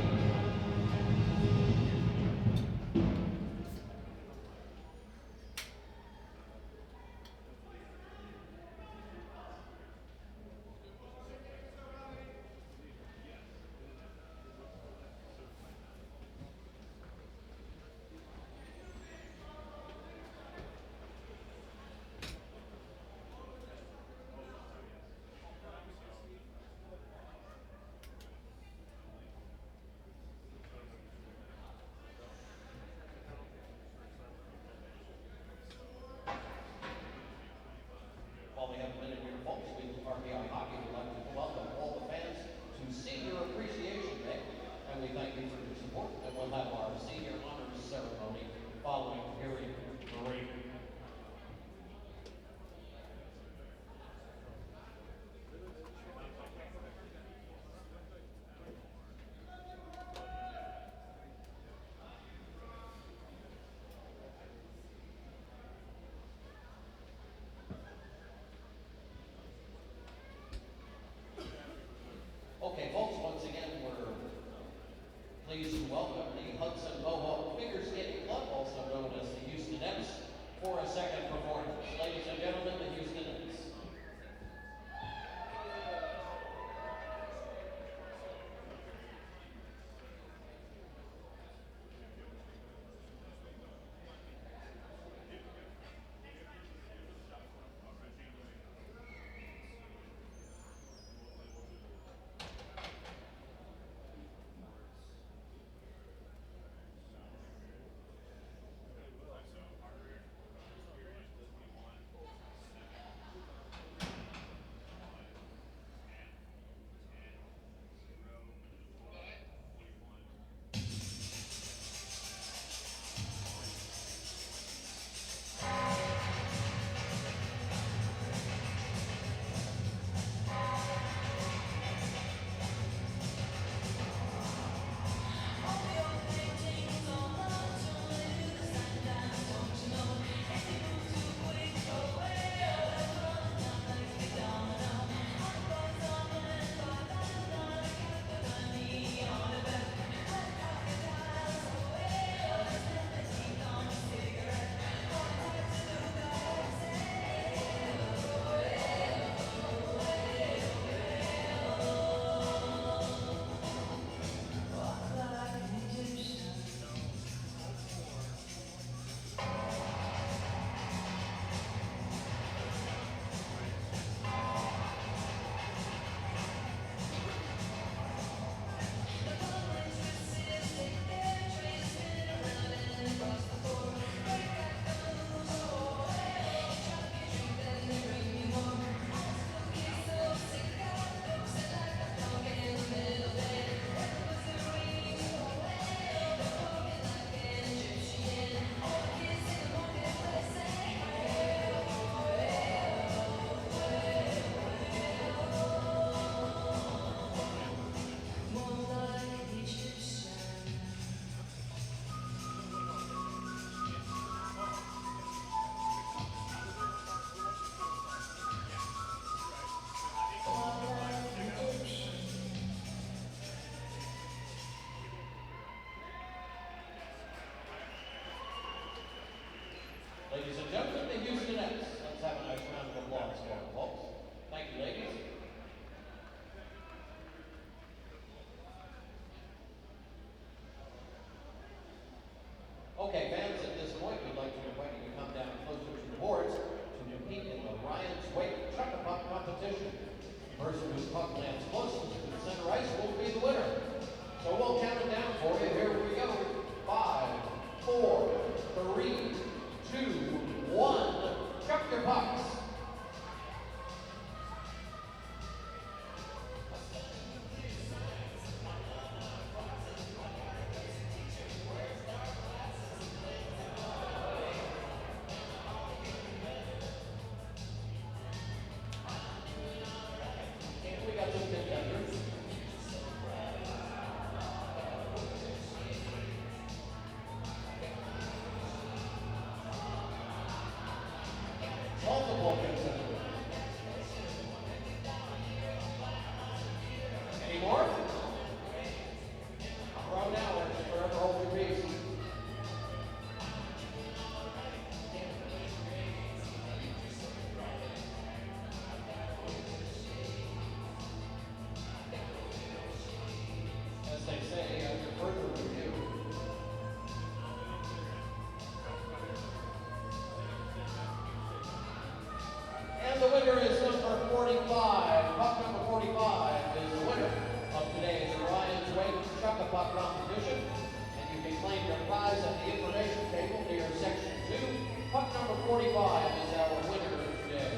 45 is our winner today.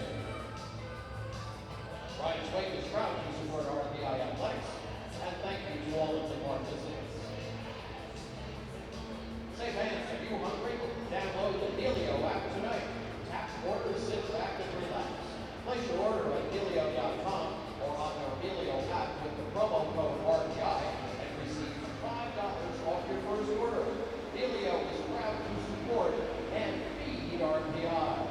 Ryan Swake is proud to support RPI Athletics, and thank you to all of the participants. Say fans, are you hungry? Download the Helio app tonight. Tap, order, sit back, and relax. Place your order at helio.com or on our Helio app with the promo code RPI and receive $5 off your first order. Helio is proud to support and feed RPI.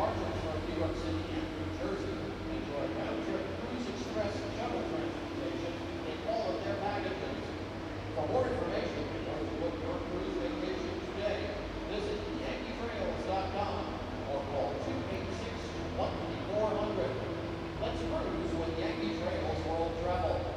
departures from New York City and New Jersey enjoy round-trip Cruise Express shuttle transportation in all of their packages. For more information or to book your cruise vacation today, visit yankeetrails.com or call 286-1400. Let's cruise with Yankee Trails World Travel.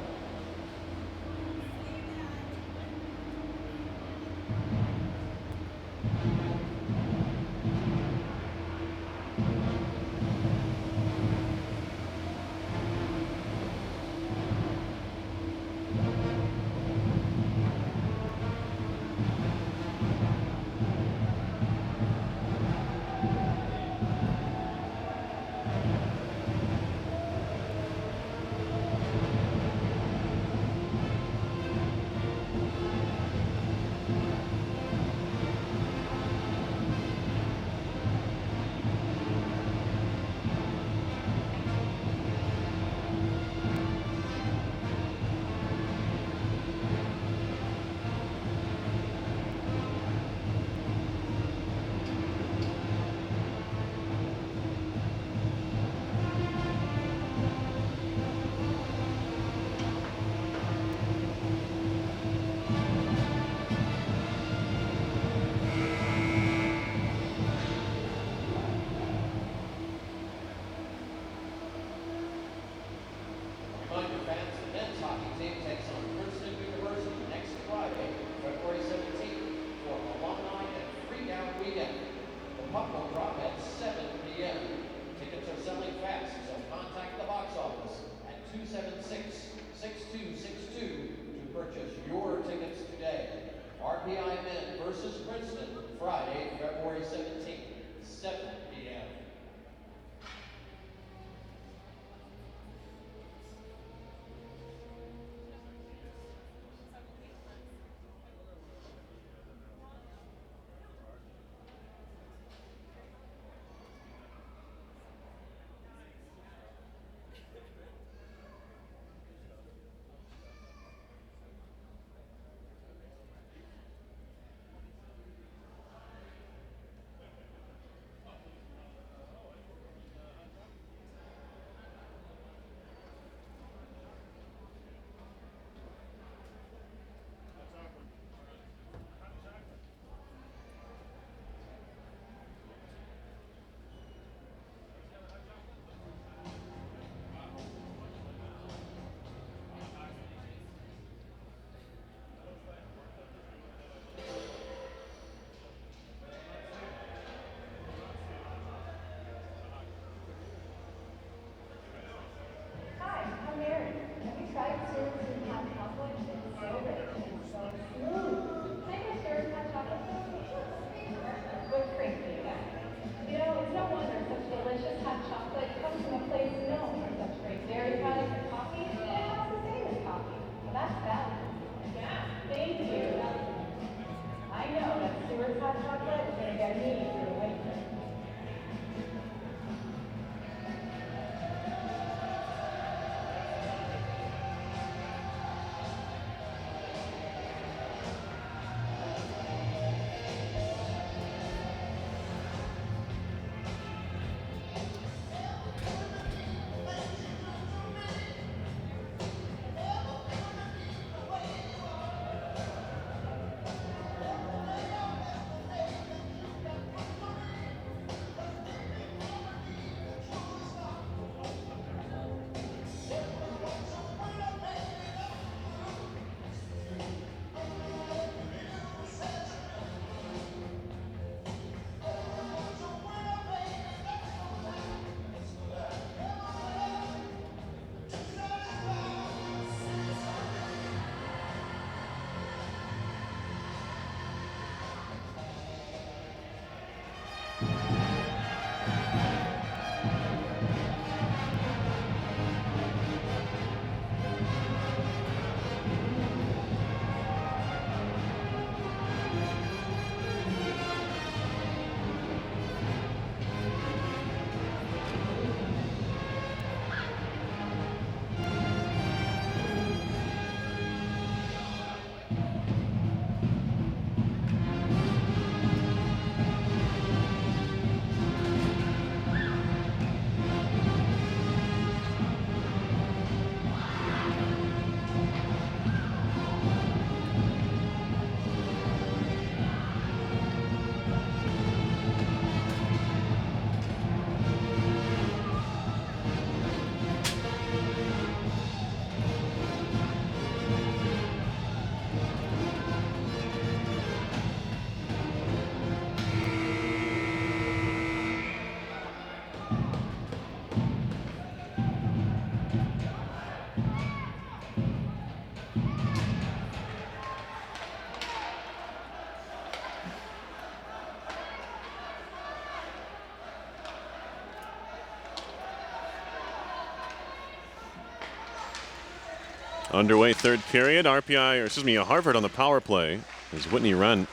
Underway third period. RPI, or excuse me, Harvard on the power play is Whitney Wren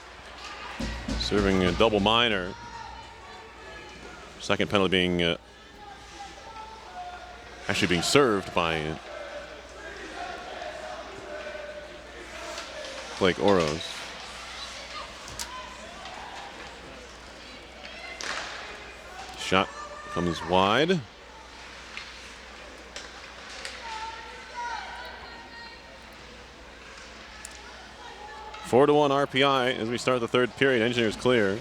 serving a double minor. Second penalty being actually being served by Blake Oros. Shot comes wide. Four to 1 RPI as we start the third period. Engineers clear.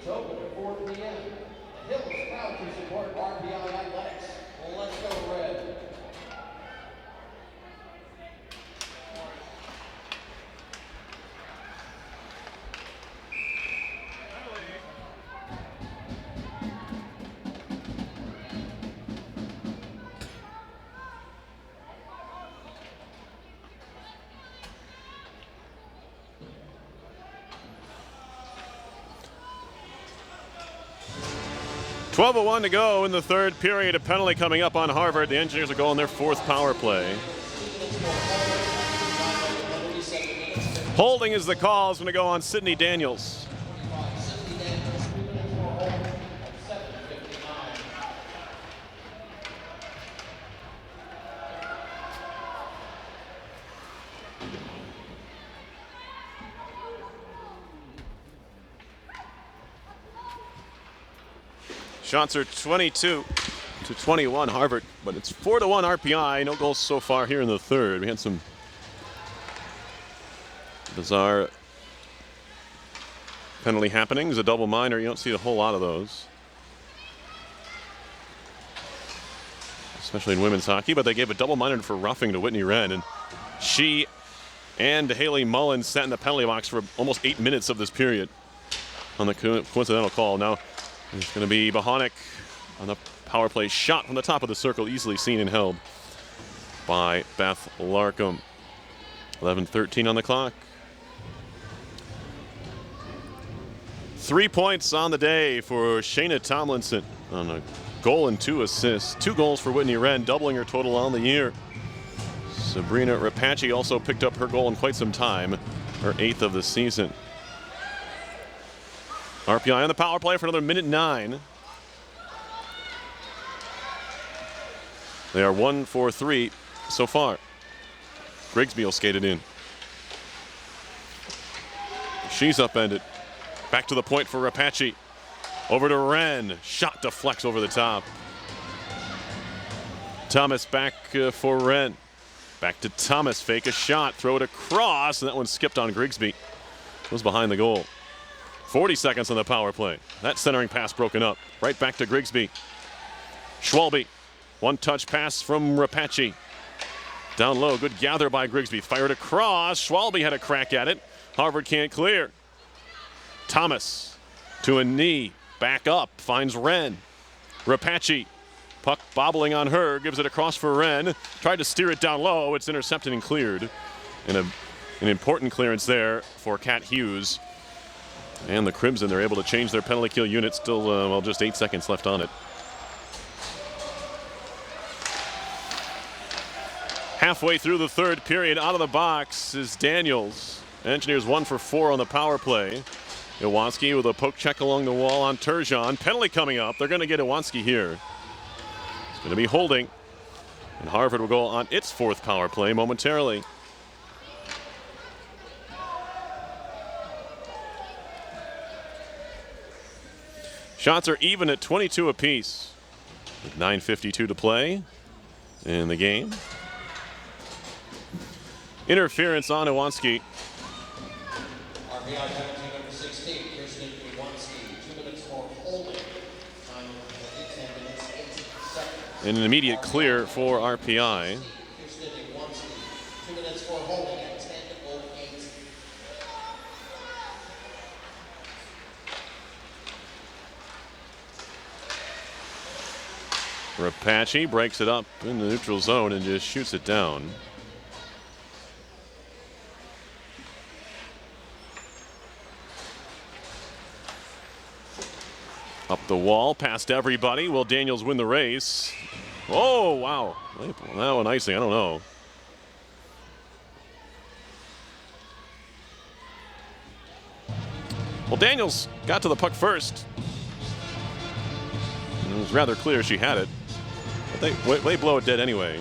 It's open at 4 p.m. The Hill is proud to support RPI athletics. Let's go Red. .12:01 to go in the third period. A penalty coming up on Harvard. The Engineers are going their fourth power play. Holding is the call. It's going to go on Sydney Daniels. Shots are 22-21 Harvard, but it's 4-1 RPI. No goals so far here in the third. We had some bizarre penalty happenings. A double minor, you don't see a whole lot of those, especially in women's hockey, but they gave a double minor for roughing to Whitney Wren, and she and Haley Mullins sat in the penalty box for almost 8 minutes of this period on the coincidental call. Now it's going to be Bohonic on the power play shot from the top of the circle, easily seen and held by Beth Larkham. 11:13 on the clock. 3 points on the day for Shayna Tomlinson on a goal and 2 assists. 2 goals for Whitney Wren, doubling her total on the year. Sabrina Rapace also picked up her goal in quite some time, her 8th of the season. RPI on the power play for another minute 9. They are 1 for 3 so far. Grigsby will skate it in. She's upended. Back to the point for Rapace. Over to Wren. Shot deflects over the top. Thomas back for Wren. Back to Thomas. Fake a shot. Throw it across. And that one skipped on Grigsby. Was behind the goal. 40 seconds on the power play. That centering pass broken up. Right back to Grigsby. Schwalbe. One-touch pass from Rapace. Down low. Good gather by Grigsby. Fired across. Schwalbe had a crack at it. Harvard can't clear. Thomas to a knee. Back up. Finds Wren. Rapace. Puck bobbling on her. Gives it across for Wren. Tried to steer it down low. It's intercepted and cleared. And an important clearance there for Kat Hughes. And the Crimson, they're able to change their penalty kill unit. Still, well, just 8 seconds left on it. Halfway through the third period, out of the box is Daniels. Engineers 1 for 4 on the power play. Iwanski with a poke check along the wall on Turgeon. Penalty coming up. They're going to get Iwanski here. It's going to be holding. And Harvard will go on its 4th power play momentarily. Shots are even at 22 apiece. With 9:52 to play in the game. Interference on Iwanski. RPI penalty number 16, Kirsten Iwanski, 2 minutes for holding. Time of 10 minutes, 8 seconds. And an immediate clear for RPI. Kirsten Iwanski, 2 minutes for holding at 10:08. Rapace breaks it up in the neutral zone and just shoots it down. Up the wall, past everybody. Will Daniels win the race? Oh, wow. That one icing, I don't know. Well, Daniels got to the puck first. It was rather clear she had it. But they blow it dead anyway.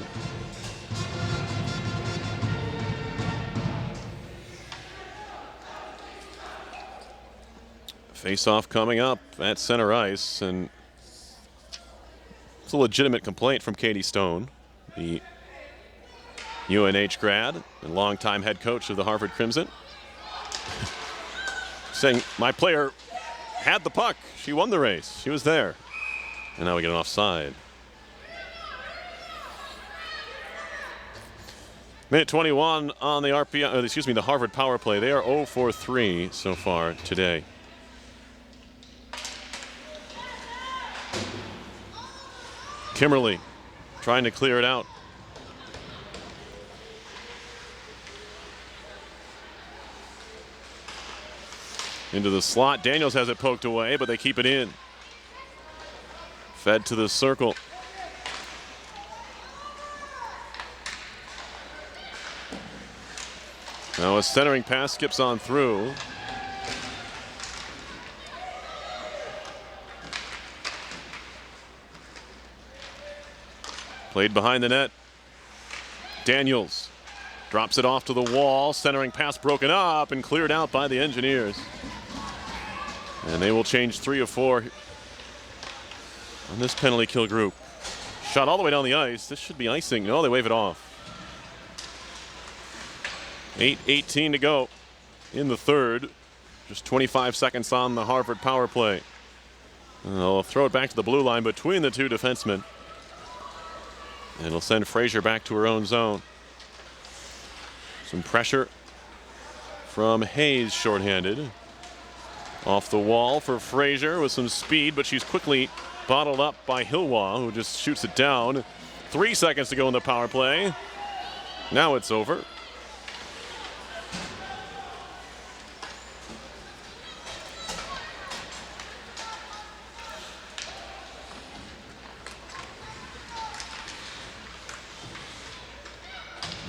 Face-off coming up at center ice, and it's a legitimate complaint from Katie Stone, the UNH grad and longtime head coach of the Harvard Crimson. Saying, my player had the puck. She won the race. She was there. And now we get an offside. Minute 21 on the RPI, the Harvard power play. They are 0 for 3 so far today. Kimberly trying to clear it out. Into the slot. Daniels has it poked away, but they keep it in. Fed to the circle. Now a centering pass skips on through. Played behind the net. Daniels drops it off to the wall. Centering pass broken up and cleared out by the Engineers. And they will change 3 of 4 on this penalty kill group. Shot all the way down the ice. This should be icing. No, they wave it off. 8:18 to go in the third. Just 25 seconds on the Harvard power play. And they'll throw it back to the blue line between the two defensemen. And it'll send Frazier back to her own zone. Some pressure from Hayes, shorthanded. Off the wall for Frazier with some speed, but she's quickly bottled up by Hilwa, who just shoots it down. 3 seconds to go in the power play. Now it's over.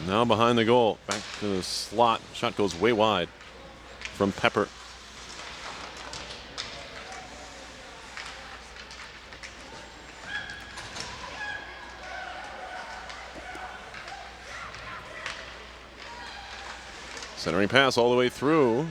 Now behind the goal, back to the slot. Shot goes way wide from Pepper. Centering pass all the way through.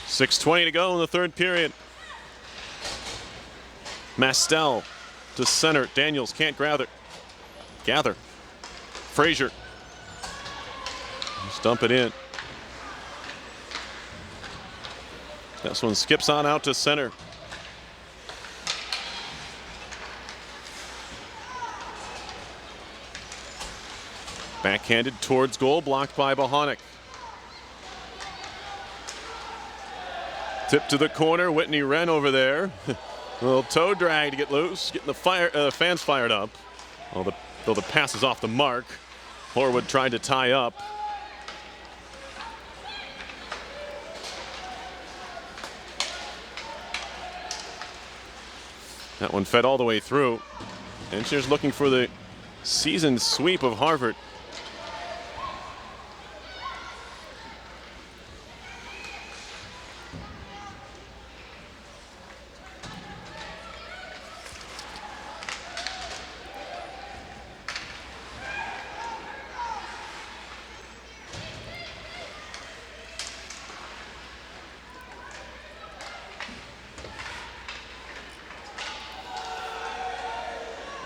.620 to go in the third period. Mastel to center. Daniels can't gather. Frazier. Just dump it in. This one skips on out to center. Backhanded towards goal, blocked by Bohonic. Tip to the corner, Whitney Wren over there. A little toe drag to get loose, getting the fans fired up. Though the pass is off the mark. Horwood tried to tie up. That one fed all the way through. And she's looking for the season sweep of Harvard.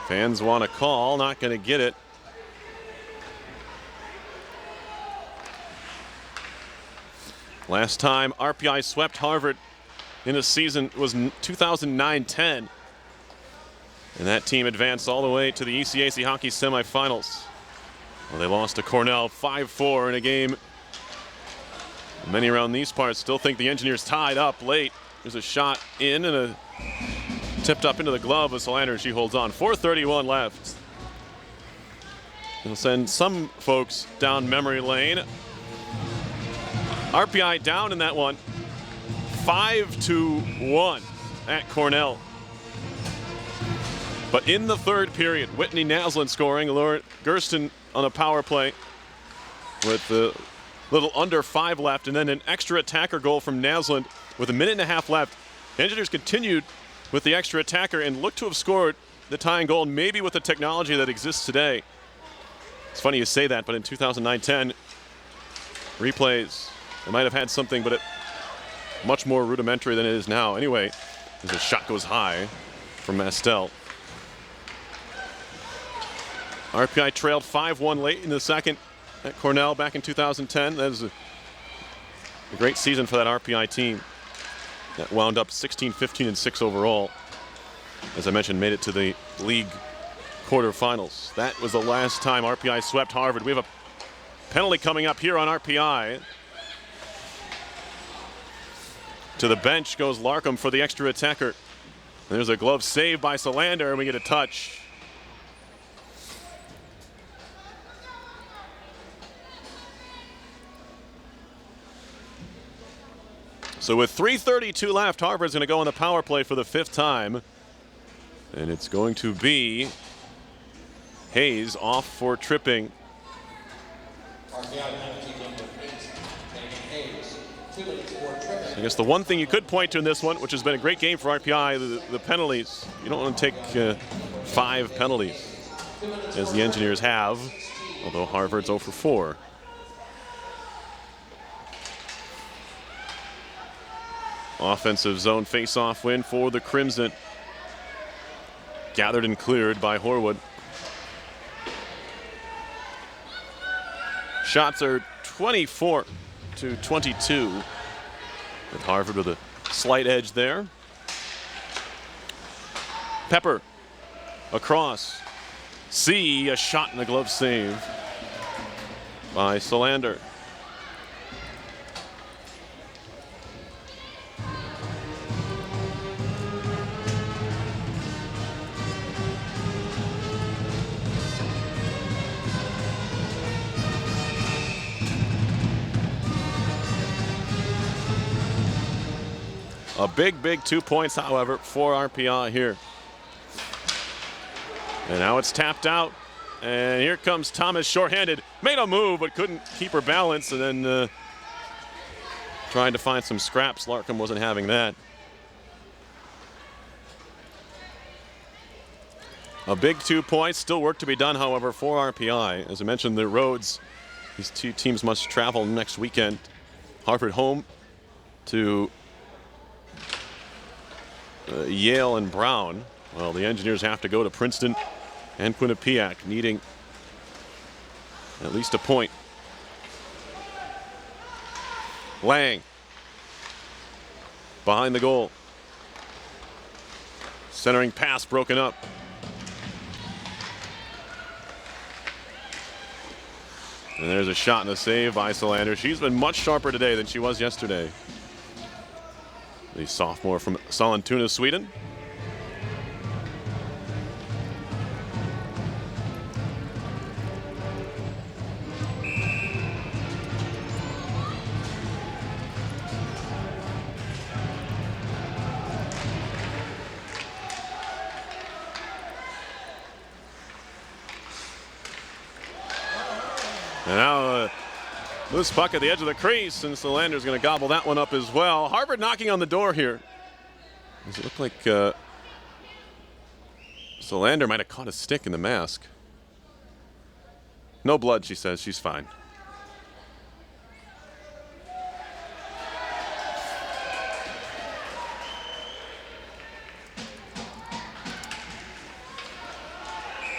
Fans want a call, not going to get it. Last time RPI swept Harvard in a season was 2009-10. And that team advanced all the way to the ECAC hockey semifinals. Well, they lost to Cornell 5-4 in a game. Many around these parts still think the Engineers tied up late. There's a shot in and a Tipped up into the glove of Solander. She holds on. 4:31 left. It'll send some folks down memory lane. RPI down in that one. 5-1 at Cornell. But in the third period, Whitney Naslund scoring. Lauren Gersten on a power play with a little under 5 left, and then an extra attacker goal from Naslund with a minute and a half left. Engineers continued with the extra attacker and looked to have scored the tying goal, maybe with the technology that exists today. It's funny you say that, but in 2009-10, replays, they might have had something, but it much more rudimentary than it is now. Anyway, as a shot goes high from Mastel. RPI trailed 5-1 late in the second at Cornell back in 2010. That was a great season for that RPI team. That wound up 16-15-6 overall. As I mentioned, made it to the league quarterfinals. That was the last time RPI swept Harvard. We have a penalty coming up here on RPI. To the bench goes Larkham for the extra attacker. There's a glove save by Solander, and we get a touch. So with 3:32 left, Harvard's going to go on the power play for the 5th time. And it's going to be Hayes off for tripping. I guess the one thing you could point to in this one, which has been a great game for RPI, the penalties. You don't want to take 5 penalties, as the Engineers have, although Harvard's 0 for 4. Offensive zone face-off win for the Crimson. Gathered and cleared by Horwood. Shots are 24-22. With Harvard with a slight edge there. Pepper across. C, a shot in the glove save by Solander. A big 2 points, however, for RPI here. And now it's tapped out. And here comes Thomas shorthanded. Made a move, but couldn't keep her balance. And then trying to find some scraps. Larkham wasn't having that. A big 2 points. Still work to be done, however, for RPI. As I mentioned, the roads, these two teams must travel next weekend. Harvard home to Yale and Brown. Well, the Engineers have to go to Princeton and Quinnipiac, needing at least a point. Lang behind the goal. Centering pass broken up. And there's a shot and a save by Solander. She's been much sharper today than she was yesterday. The sophomore from Sollentuna, Sweden. And now loose puck at the edge of the crease, and Solander's going to gobble that one up as well. Harvard knocking on the door here. Does it look like Solander might have caught a stick in the mask? No blood, she says. She's fine.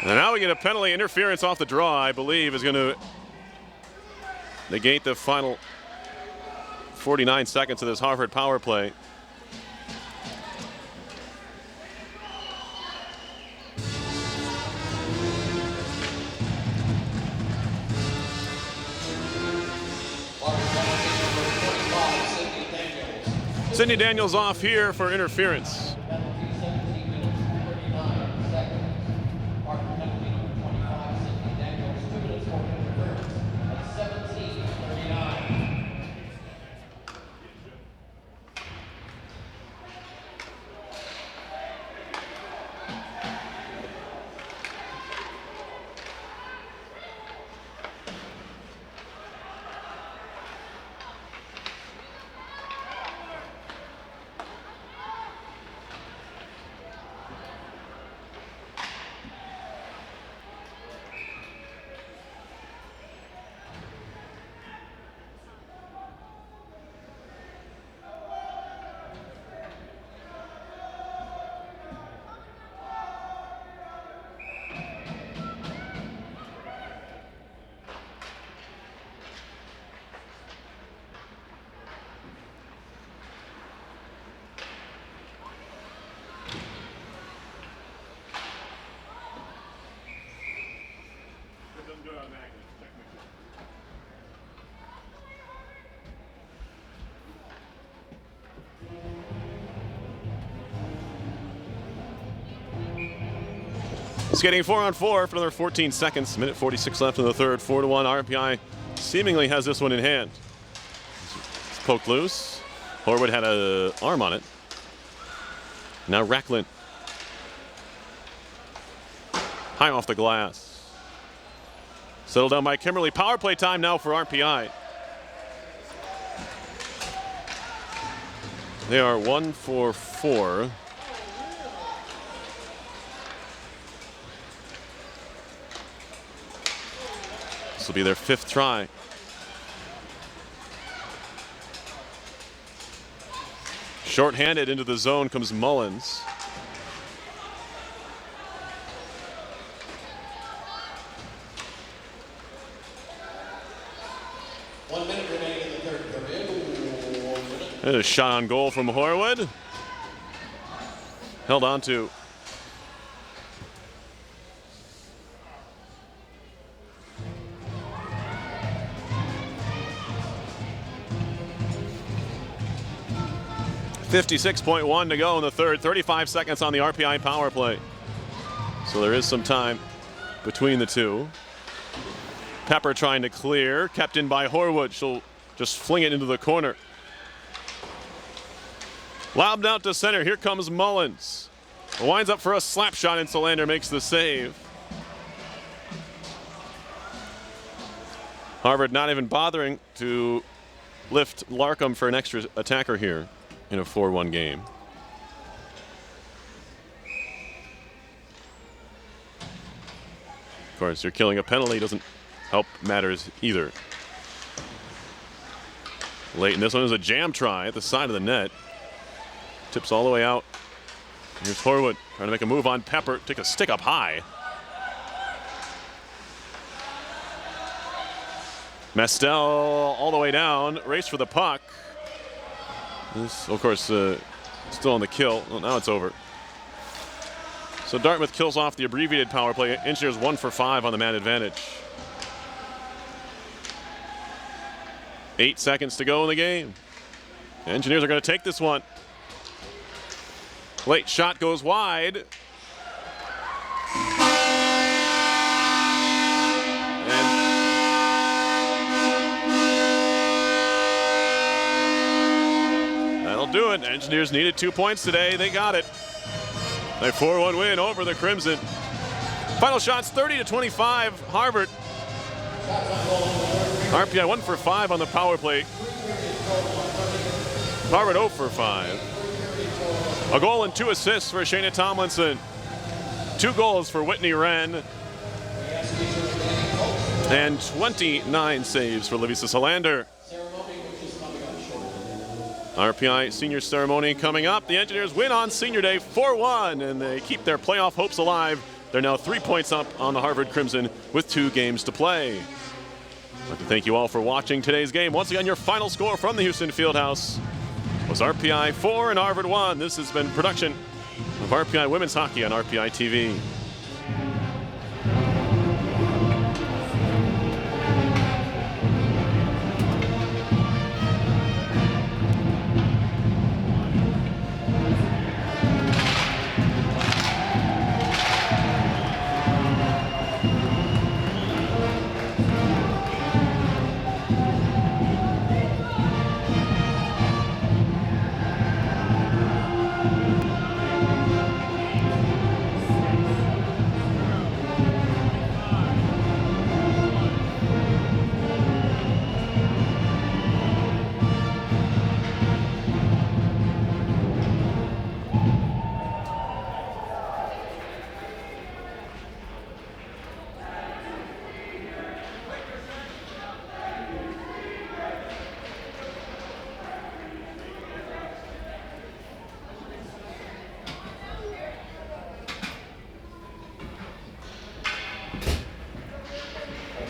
And now we get a penalty. Interference off the draw, I believe, is going to negate the final 49 seconds of this Harvard power play. Sydney Daniels off here for interference. Skating 4-on-4 for another 14 seconds. Minute 46 left in the third. 4-1. RPI seemingly has this one in hand. It's poked loose. Horwood had an arm on it. Now Racklin. High off the glass. Settled down by Kimberly. Power play time now for RPI. They are 1 for 4. This will be their 5th try. Short-handed into the zone comes Mullins. One minute remaining in the third period. There's a shot on goal from Horwood. Held on to. .56 to go in the third. 35 seconds on the RPI power play. So there is some time between the two. Pepper trying to clear, kept in by Horwood. She'll just fling it into the corner. Lobbed out to center. Here comes Mullins. Winds up for a slap shot, and Solander makes the save. Harvard not even bothering to lift Larkham for an extra attacker here in a 4-1 game. Of course, you're killing a penalty doesn't help matters either. Late in this one is a jam try at the side of the net. Tips all the way out. Here's Horwood trying to make a move on Pepper. Take a stick up high. Mestel all the way down. Race for the puck. This, of course, still on the kill. Well, now it's over. So Dartmouth kills off the abbreviated power play. Engineers 1 for 5 on the man advantage. 8 seconds to go in the game. Engineers are going to take this one. Late shot goes wide. And that'll do it. Engineers needed 2 points today. They got it. A 4-1 win over the Crimson. Final shots 30-25. Harvard. RPI 1 for 5 on the power play. Harvard 0 for 5. A goal and 2 assists for Shayna Tomlinson. 2 goals for Whitney Wren. And 29 saves for Lavisa Solander. RPI senior ceremony coming up. The Engineers win on senior day 4-1, and they keep their playoff hopes alive. They're now 3 points up on the Harvard Crimson with 2 games to play. I'd like to thank you all for watching today's game. Once again, your final score from the Houston Fieldhouse was RPI 4 and Harvard 1. This has been production of RPI Women's Hockey on RPI TV.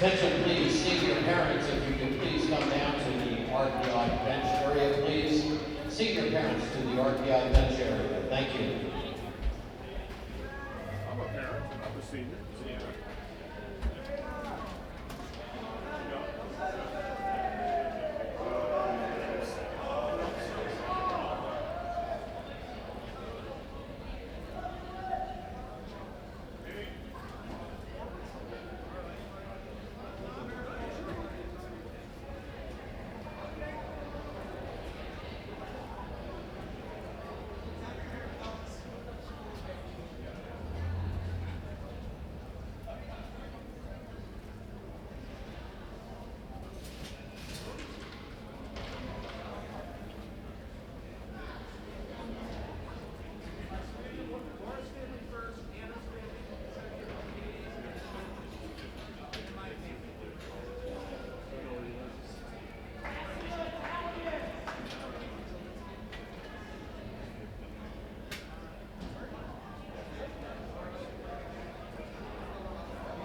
Attention, please, senior parents, if you could please come down to the RPI bench area, please. Senior parents to the RPI bench area. Thank you. I'm a parent. I'm a senior.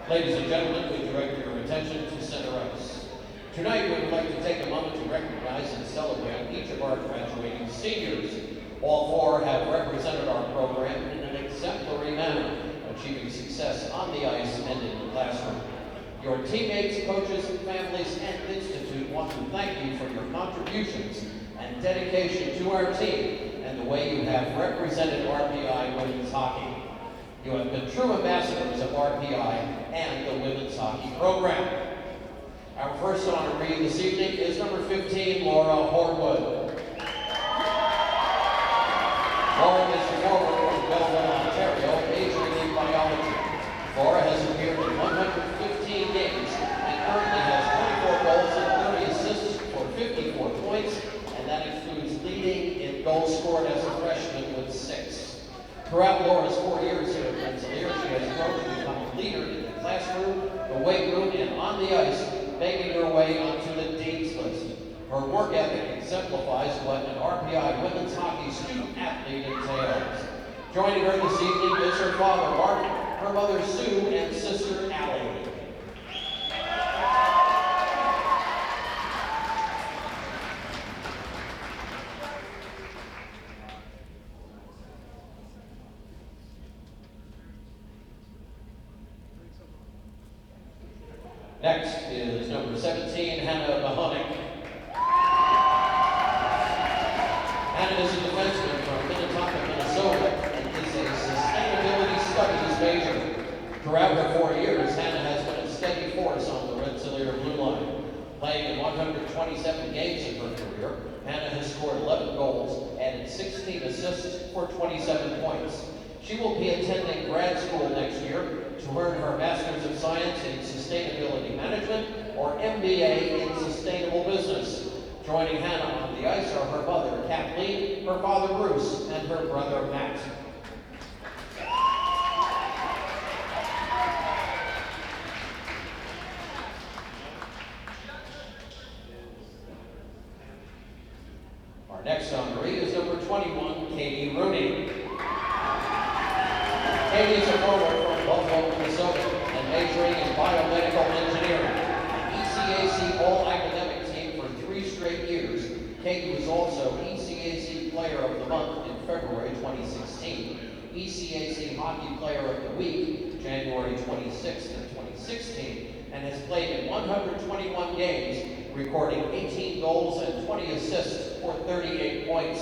Ladies and gentlemen, we direct your attention to center ice. Tonight, we would like to take a moment to recognize and celebrate each of our graduating seniors. All four have represented our program in an exemplary manner, achieving success on the ice and in the classroom. Your teammates, coaches, families, and institute want to thank you for your contributions and dedication to our team and the way you have represented RPI women's hockey. You have been true ambassadors of RPI and the women's hockey program. Our first honoree this evening is number 15, Laura Horwood. Laura is a forward from Belleville, Ontario, majoring in biology. Laura has appeared in 115 games and currently has 24 goals and 30 assists for 54 points, and that includes leading in goals scored as a freshman with 6. Throughout Laura's 4 years here at Rensselaer, she has grown to become a leader in the classroom, the weight room, and on the ice, making her way onto the Dean's List. Her work ethic exemplifies what an RPI women's hockey student athlete entails. Joining her this evening is her father, Mark, her mother, Sue, and sister, Allie. Next is number 17, Hannah Mahonic. Hannah is a defenseman from Minnetonka, Minnesota, and is a sustainability studies major. Throughout her 4 years, Hannah has been a steady force on the Rensselaer Blue Line. Playing in 127 games in her career, Hannah has scored 11 goals, added 16 assists for 27 points. She will be attending grad school next year to earn her Master's of Science in Sustainability Management or MBA in Sustainable Business. Joining Hannah on the ice are her mother, Kathleen, her father, Bruce, and her brother, Matt. Our next honoree is number 21, Katie Rooney. Katie is a forward from Buffalo, Minnesota, and majoring in biomedical engineering. ECAC All-Academic Team for 3 straight years. Katie was also ECAC Player of the Month in February 2016, ECAC Hockey Player of the Week, January 26th and 2016, and has played in 121 games, recording 18 goals and 20 assists for 38 points.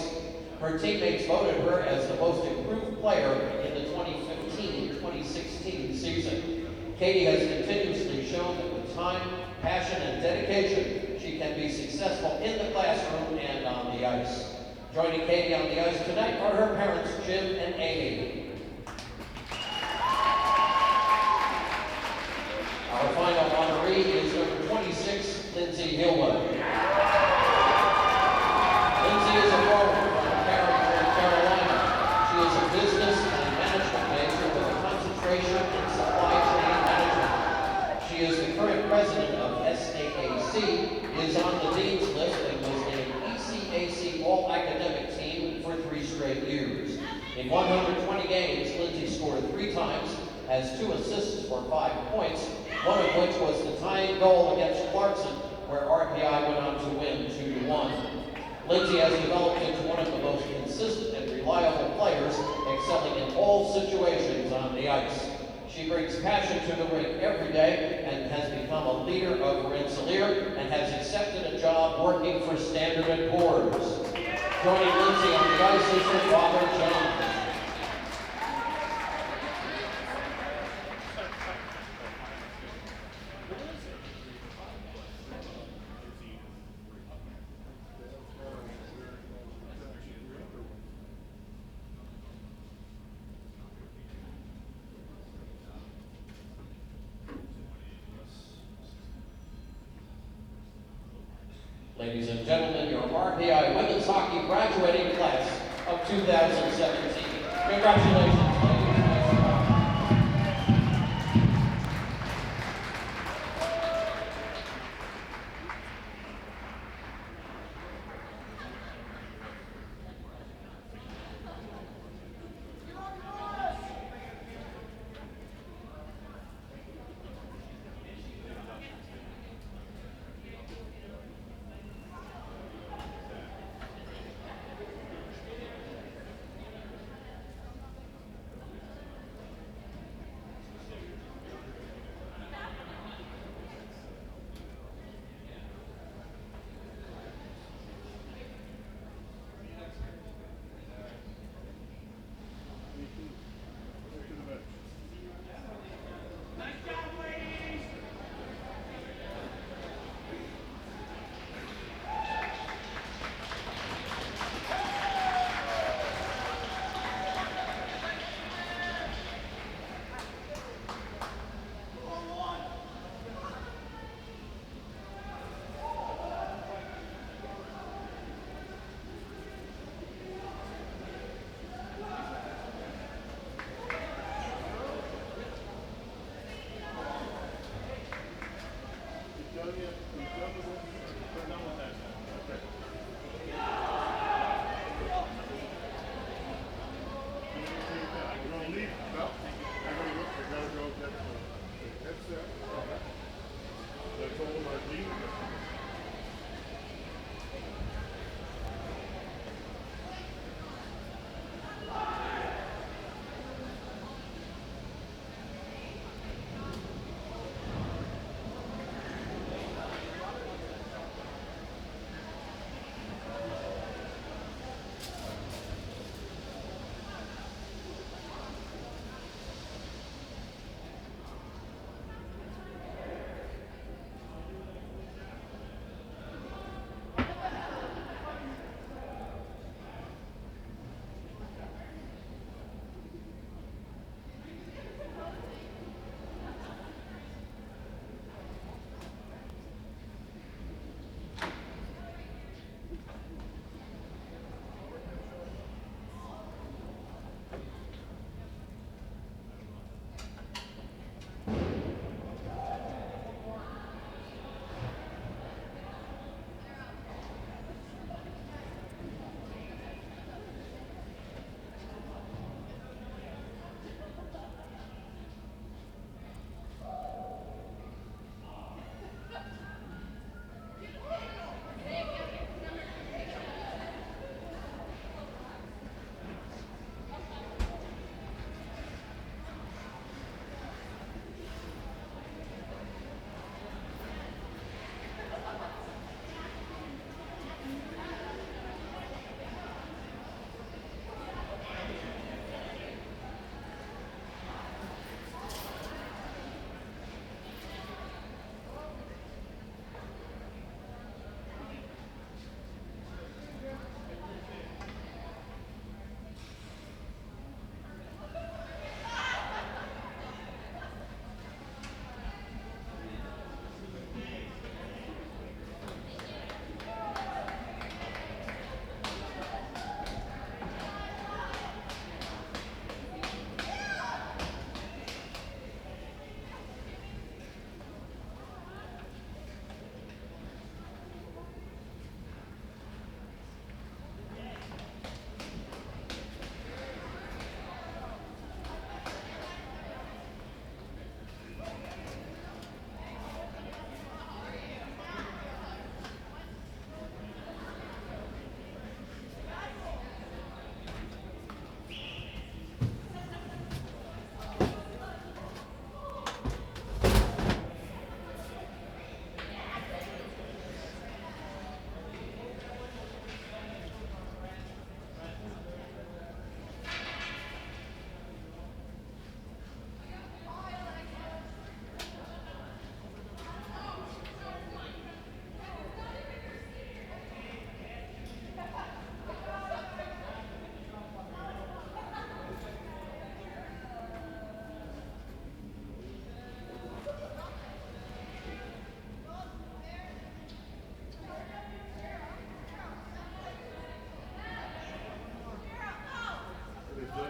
Her teammates voted her as the most improved player in the 2015-2016 season. Katie has continuously shown that with time, passion, and dedication, she can be successful in the classroom and on the ice. Joining Katie on the ice tonight are her parents, Jim and Amy. Our final honoree is number 26, Lindsay Hillwood. Lindsay is a forward from Carolina. She is a business and management major with a concentration in supply chain management. She is the current president of SAAC, is on the Dean's List, and was named ECAC All-Academic Team for 3 straight years. In 120 games, Lindsay scored 3 times, has 2 assists for 5 points, one of which was the tying goal against Clarkson, where RPI went on to win 2-1. Lindsay has developed into one of the most consistent and reliable players, excelling in all situations on the ice. She brings passion to the rink every day and has become a leader of Rensselaer and has accepted a job working for Standard & Poor's. Joining Lindsay on the ice is her father, John. Ladies and gentlemen, your RPI women's hockey graduating class of 2017. Congratulations, ladies.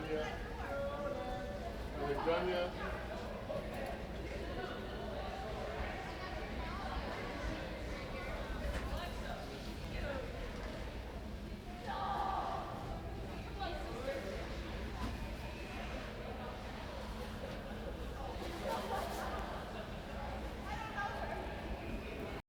done yet? Are they done yet?